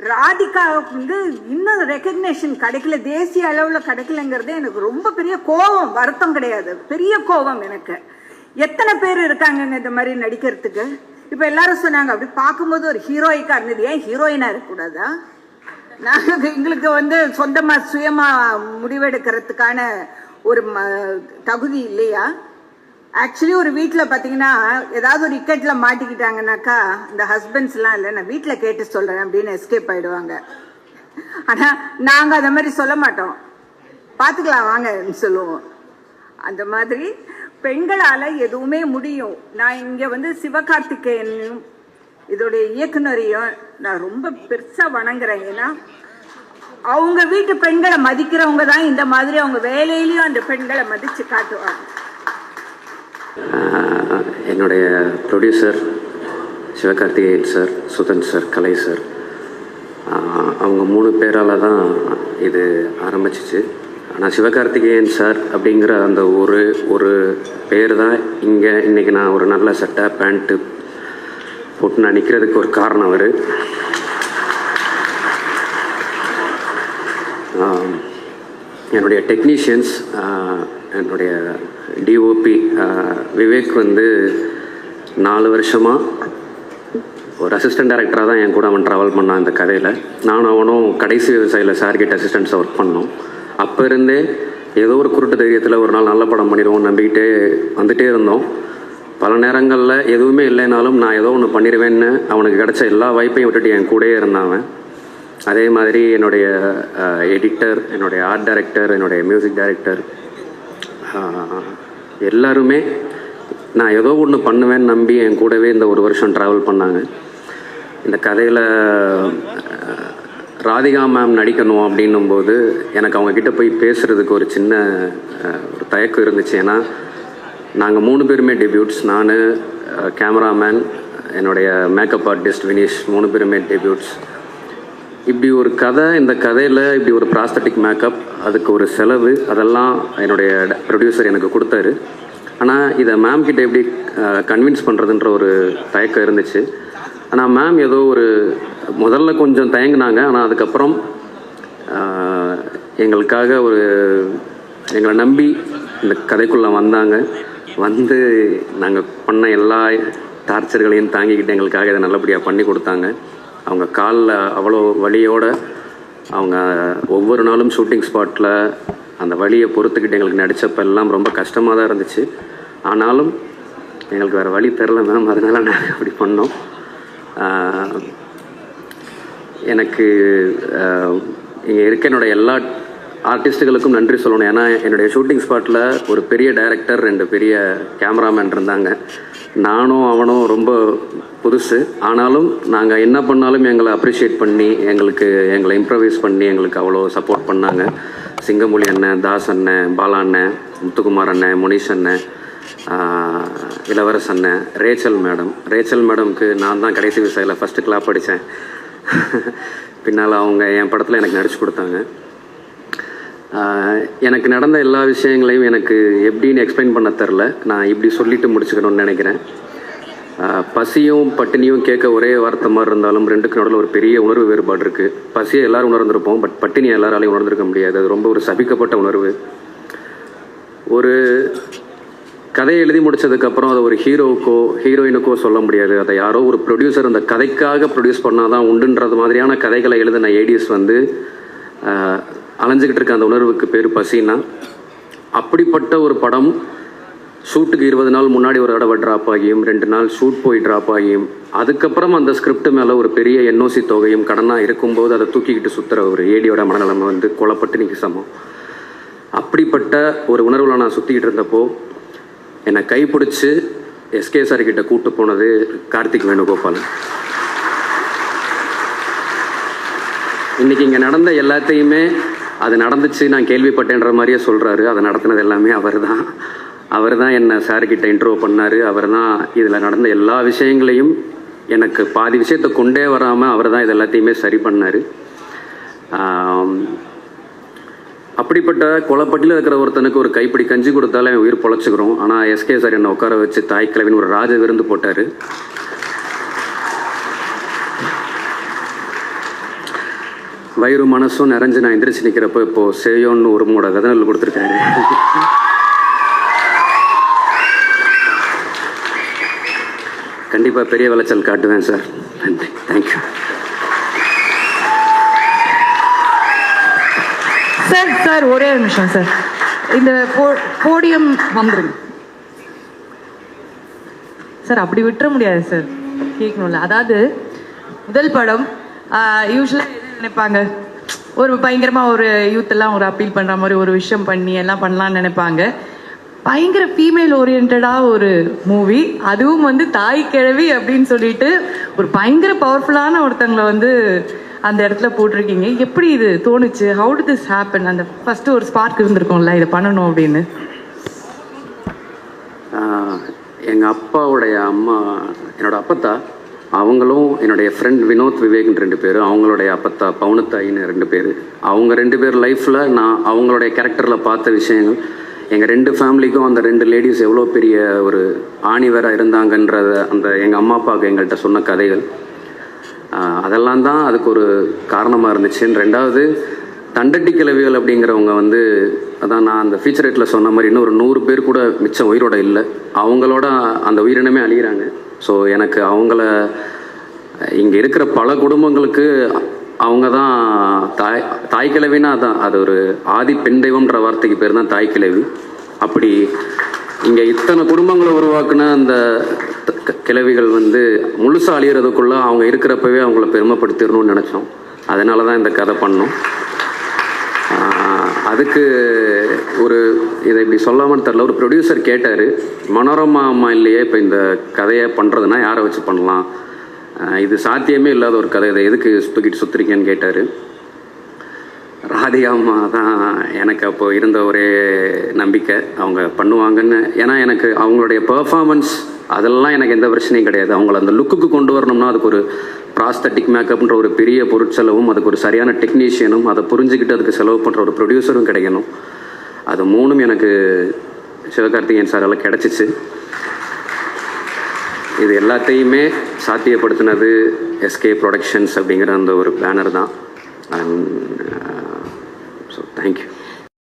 Speaker 5: ராதிகா வந்து இன்னும் ரெக்கக்னேஷன் கிடைக்கல, தேசிய அளவில் கிடைக்கலங்கிறது எனக்கு ரொம்ப பெரிய கோபம், வருத்தம் கிடையாது, பெரிய கோபம் எனக்கு. எத்தனை பேர் இருக்காங்க இந்த மாதிரி நடிக்கிறதுக்கு. இப்போ எல்லாரும் சொன்னாங்க அப்படி பார்க்கும்போது ஒரு ஹீரோயிக்கா இருந்தது, ஏன் ஹீரோயினா இருக்கக்கூடாதா? நாங்கள் எங்களுக்கு வந்து சொந்தமாக சுயமாக முடிவெடுக்கிறதுக்கான ஒரு தகுதி இல்லையா? ஆக்சுவலி ஒரு வீட்டில் பார்த்தீங்கன்னா ஏதாவது ஒரு இக்கெட்டில் மாட்டிக்கிட்டாங்கன்னாக்கா இந்த ஹஸ்பண்ட்ஸ்லாம் இல்லை நான் வீட்டில் கேட்டு சொல்கிறேன் அப்படின்னு எஸ்கேப் ஆகிடுவாங்க. ஆனால் நாங்கள் அதை மாதிரி சொல்ல மாட்டோம், பார்த்துக்கலாம் வாங்கன்னு சொல்லுவோம். அந்த மாதிரி பெண்களால் எதுவுமே முடியும். நான் இங்கே வந்து சிவகார்த்திகேயனையும் இதோடைய இயக்குனரையும் நான் ரொம்ப பெருசாக வணங்குறேன். ஏன்னா அவங்க வீட்டு பெண்களை மதிக்கிறவங்க தான் இந்த மாதிரி அவங்க வேலையிலையும் அந்த பெண்களை மதித்து காட்டுவாங்க.
Speaker 6: என்னுடைய producer Sivakarthikeyan sir, Sudhan sir, Kalai sir, அவங்க 3 பேரால் தான் இது ஆரம்பிச்சிச்சு. ஆனால் சிவகார்த்திகேயன் சார் அப்படிங்கிற அந்த ஒரு பேர் தான் இங்கே இன்றைக்கி நான் ஒரு நல்ல சட்டை பேண்ட்டு போட்டு நான் நிற்கிறதுக்கு ஒரு காரணம். அவர் என்னுடைய டெக்னீஷியன்ஸ், என்னுடைய டிஓபி விவேக் வந்து 4 வருஷமாக ஒரு அசிஸ்டன்ட் டைரக்டராக தான் என் கூட அவன் ட்ராவல் பண்ணான் இந்த கதையில். நானும் அவனும் கடைசி விவசாயியில் சார்கிட்ட அசிஸ்டன்ஸாக ஒர்க் பண்ணோம். அப்போ இருந்தே ஏதோ ஒரு குருட்டு தைரியத்தில் ஒரு நாள் நல்ல படம் பண்ணிடுவோம் நம்பிக்கிட்டே வந்துகிட்டே இருந்தோம். பல நேரங்களில் எதுவுமே இல்லைனாலும் நான் ஏதோ ஒன்று பண்ணிடுவேன்னு அவனுக்கு கிடைச்ச எல்லா வாய்ப்பையும் விட்டுட்டு என் கூடயே இருந்தான். அதே மாதிரி என்னுடைய எடிட்டர், என்னுடைய ஆர்ட் டைரக்டர், என்னுடைய மியூசிக் டைரக்டர் எல்லாருமே நான் ஏதோ ஒன்று பண்ணுவேன்னு நம்பி என் கூடவே இந்த 1 வருஷம் ட்ராவல் பண்ணாங்க. இந்த கதையில் ராதிகா மேம் நடிக்கணும் அப்படின்னும்போது எனக்கு அவங்கக்கிட்ட போய் பேசுகிறதுக்கு ஒரு சின்ன ஒரு தயக்கம் இருந்துச்சு. ஏன்னா நாங்கள் 3 பேருமே டெபியூட்ஸ். நான், கேமராமேன், என்னுடைய மேக்கப் ஆர்டிஸ்ட் வினீஷ், 3 பேருமே டெபியூட்ஸ். இப்படி ஒரு கதை, இந்த கதையில் இப்படி ஒரு ப்ராஸ்தட்டிக் மேக்கப், அதுக்கு ஒரு செலவு, அதெல்லாம் என்னுடைய ப்ரொடியூசர் எனக்கு கொடுத்தாரு. ஆனால் இதை மேம் கிட்ட எப்படி கன்வின்ஸ் பண்ணுறதுன்ற ஒரு தயக்கம் இருந்துச்சு. ஆனால் மேம் ஏதோ ஒரு முதல்ல கொஞ்சம் தயங்கினாங்க. ஆனால் அதுக்கப்புறம் எங்களுக்காக எங்களை நம்பி இந்த கதைக்குள்ளே வந்தாங்க. வந்து நாங்கள் பண்ண எல்லா டார்ச்சர்களையும் தாங்கிக்கிட்டு எங்களுக்காக இதை நல்லபடியாக பண்ணி கொடுத்தாங்க. அவங்க காலில் அவ்வளோ வலியோடு அவங்க ஒவ்வொரு நாளும் ஷூட்டிங் ஸ்பாட்டில் அந்த வலியை பொறுத்துக்கிட்டு எங்களுக்கு நடித்தப்பெல்லாம் ரொம்ப கஷ்டமாக தான் இருந்துச்சு. ஆனாலும் எங்களுக்கு வேறு வழி தெரில மேம், அதனால நாங்கள் அப்படி பண்ணோம். எனக்கு இங்கே இருக்க என்னோடய எல்லா ஆர்டிஸ்ட்டுகளுக்கும் நன்றி சொல்லணும். ஏன்னா என்னுடைய ஷூட்டிங் ஸ்பாட்டில் ஒரு பெரிய டைரக்டர், 2 பெரிய கேமராமேன் இருந்தாங்க. நானும் அவனும் ரொம்ப புதுசு. ஆனாலும் நாங்கள் என்ன பண்ணாலும் எங்களை அப்ரிஷியேட் பண்ணி எங்களை இம்ப்ரவைஸ் பண்ணி எங்களுக்கு அவ்வளோ சப்போர்ட் பண்ணாங்க. சிங்கமொழி அண்ணன், தாஸ் அண்ணன், பாலா அண்ணன், முத்துக்குமார் அண்ணன், முனிஷ் அண்ணன், இளவரச அண்ணன், ரேச்சல் மேடம்க்கு நான் தான் கடைசி விவசாயியில் ஃபஸ்ட்டு கிளாப் அடித்தேன். பின்னால் அவங்க என் படத்தில் எனக்கு நடிச்சு கொடுத்தாங்க. எனக்கு நடந்த எல்லா விஷயங்களையும் எனக்கு எப்படின்னு எக்ஸ்பிளைன் பண்ண தெரில. நான் இப்படி சொல்லிட்டு முடிச்சுக்கணும்னு நினைக்கிறேன். பசியும் பட்டினியும் கேட்க ஒரே வார்த்தை மாதிரி இருந்தாலும் 2க்கு நடுவில் ஒரு பெரிய உணர்வு வேறுபாடு இருக்குது. பசியை எல்லோரும் உணர்ந்திருப்போம், பட் பட்டினியை எல்லாராலையும் உணர்ந்திருக்க முடியாது. அது ரொம்ப ஒரு சபிக்கப்பட்ட உணர்வு. ஒரு கதையை எழுதி முடித்ததுக்கப்புறம் அதை ஒரு ஹீரோவுக்கோ ஹீரோயினுக்கோ சொல்ல முடியாது. அதை யாரோ ஒரு ப்ரொடியூசர் அந்த கதைக்காக ப்ரொடியூஸ் பண்ணால் தான் உண்டுன்றது மாதிரியான கதைகளை எழுதின ஏடிஎஸ் வந்து அலைஞ்சிக்கிட்டு இருக்க அந்த உணர்வுக்கு பேர் பசின்னா. அப்படிப்பட்ட ஒரு படம் ஷூட்டுக்கு 20 நாள் முன்னாடி ஒரு தடவை ட்ராப் ஆகியும் 2 நாள் ஷூட் போய் ட்ராப் ஆகியும் அதுக்கப்புறம் அந்த ஸ்கிரிப்ட் மேலே ஒரு பெரிய என்ஓசி தொகையும் கடனாக இருக்கும்போது அதை தூக்கிக்கிட்டு சுற்றுற ஒரு ஏடியோட மனநிலைமை வந்து கொலைப்பட்டு நிற்க சமம். அப்படிப்பட்ட ஒரு உணர்வில் நான் சுற்றிக்கிட்டு இருந்தப்போ என்னை கைப்பிடிச்சி எஸ்கே சார் கிட்ட கூப்பிட்டு போனது கார்த்திக் வேணுகோபால். இன்னைக்கு இங்கே நடந்த எல்லாத்தையுமே அது நடந்துச்சு நான் கேள்விப்பட்டேன்ற மாதிரியே சொல்கிறாரு. அதை நடத்தினது எல்லாமே அவர் தான் என்னை சார்கிட்ட இன்ட்ரோ பண்ணார். அவர் தான் இதில் நடந்த எல்லா விஷயங்களையும் எனக்கு பாதி விஷயத்தை கொண்டே வராமல் அவர் தான் இது எல்லாத்தையுமே சரி பண்ணார். அப்படிப்பட்ட கொலைப்பட்டியில் இருக்கிற ஒருத்தனுக்கு ஒரு கைப்பிடி கஞ்சி கொடுத்தாலே அவன் உயிர் பொழைச்சிக்கிறோம். ஆனால் எஸ்கே சார் என்னை உட்கார வச்சு தாய்க்கிழவின்னு ஒரு ராஜ விருந்து போட்டார். வயிறு மனசும் நிறைஞ்சு நான் எந்திரிச்சு நிற்கிறப்போ இப்போது சேயோன்னு ஒரு மூட கதனல் கொடுத்துருக்காரு. கண்டிப்பாக பெரிய விளைச்சல் காட்டுவேன் சார். நன்றி, தேங்க்யூ
Speaker 7: சார். சார் ஒரே ஒரு நிமிஷம் சார், இந்த போடியம் வந்துருங்க சார். அப்படி விட்டுற முடியாது சார், கேட்கணும்ல. அதாவது முதல் படம் யூஸ்வலாக என்ன நினைப்பாங்க, ஒரு பயங்கரமாக ஒரு யூத் எல்லாம் ஒரு அப்பீல் பண்ணுற மாதிரி ஒரு விஷயம் பண்ணி எல்லாம் பண்ணலான்னு நினைப்பாங்க. பயங்கர ஃபீமேல் ஓரியன்டாக ஒரு மூவி, அதுவும் வந்து தாய் கிழவி அப்படின்னு சொல்லிட்டு ஒரு பயங்கர பவர்ஃபுல்லான ஒருத்தங்களை வந்து அந்த இடத்துல போட்டிருக்கீங்க. எப்படி இது தோணுச்சு? How to this happen? அந்த ஃபர்ஸ்ட் ஒரு ஸ்பார்க் இருந்திருக்கும்ல இதை பண்ணணும் அப்படின்னு.
Speaker 6: எங்கள் அப்பாவுடைய அம்மா, என்னோட அப்பத்தா, அவங்களும் என்னுடைய ஃப்ரெண்ட் வினோத் விவேக்னு 2 பேர், அவங்களுடைய அப்பத்தா பவுனத்தாயின்னு 2 பேர். அவங்க 2 பேர் லைஃப்பில் நான் அவங்களுடைய கேரக்டரில் பார்த்த விஷயங்கள், எங்கள் 2 ஃபேமிலிக்கும் அந்த 2 லேடிஸ் எவ்வளோ பெரிய ஒரு ஆணிவராக இருந்தாங்கன்றத அந்த எங்கள் அம்மா அப்பாவுக்கு எங்கள்கிட்ட சொன்ன கதைகள், அதெல்லாம் தான் அதுக்கு ஒரு காரணமாக இருந்துச்சுன்னு. 2வது தண்டட்டி கிழவிகள் அப்படிங்கிறவங்க வந்து, அதான் நான் அந்த ஃபீச்சரேட்டில் சொன்ன மாதிரி இன்னும் ஒரு 100 பேர் கூட மிச்சம் உயிரோட இல்லை, அவங்களோட அந்த உயிரினமே அழிகிறாங்க. ஸோ எனக்கு அவங்கள இங்கே இருக்கிற பல குடும்பங்களுக்கு அவங்க தான் தாய் கிழவின்னா அதான், அது ஒரு ஆதி பெண் தெய்வம்ன்ற வார்த்தைக்கு பேர் தான் தாய் கிழவி. அப்படி இங்கே இத்தனை குடும்பங்களை உருவாக்குன அந்த கிழவிகள் வந்து முழுசாக அழிகிறதுக்குள்ளே அவங்க இருக்கிறப்பவே அவங்கள பெருமைப்படுத்திடணும்னு நினச்சோம். அதனால தான் இந்த கதை பண்ணோம். அதுக்கு ஒரு இதை இப்படி சொல்லாமல் தெரில, ஒரு ப்ரொடியூசர் கேட்டார், மனோரமா அம்மா இல்லையே இப்போ இந்த கதையை பண்ணுறதுனா யாரை வச்சு பண்ணலாம், இது சாத்தியமே இல்லாத ஒரு கதை, இதை எதுக்கு தூக்கிட்டு சுற்றுறீங்கன்னு கேட்டார். ராதிகா அம்மா தான் எனக்கு அப்போது இருந்த ஒரே நம்பிக்கை, அவங்க பண்ணுவாங்கன்னு. ஏன்னா எனக்கு அவங்களுடைய பெர்ஃபார்மன்ஸ் அதெல்லாம் எனக்கு எந்த பிரச்சனையும் கிடையாது. அவங்கள அந்த லுக்குக்கு கொண்டு வரணும்னா அதுக்கு ஒரு ப்ராஸ்தட்டிக் மேக்கப்ன்ற ஒரு பெரிய பொருட்செலவும், அதுக்கு ஒரு சரியான டெக்னீஷியனும், அதை புரிஞ்சுக்கிட்டு அதுக்கு செலவு பண்ணுற ஒரு ப்ரொடியூசரும் கிடைக்கணும். அது 3ம் எனக்கு சிவகார்த்திகேயன் சாரால் கிடச்சிச்சு. இது எல்லாத்தையுமே சாத்தியப்படுத்தினது எஸ்கே ப்ரொடக்ஷன்ஸ் அப்படிங்கிற அந்த ஒரு பேனர் தான். And so thank you.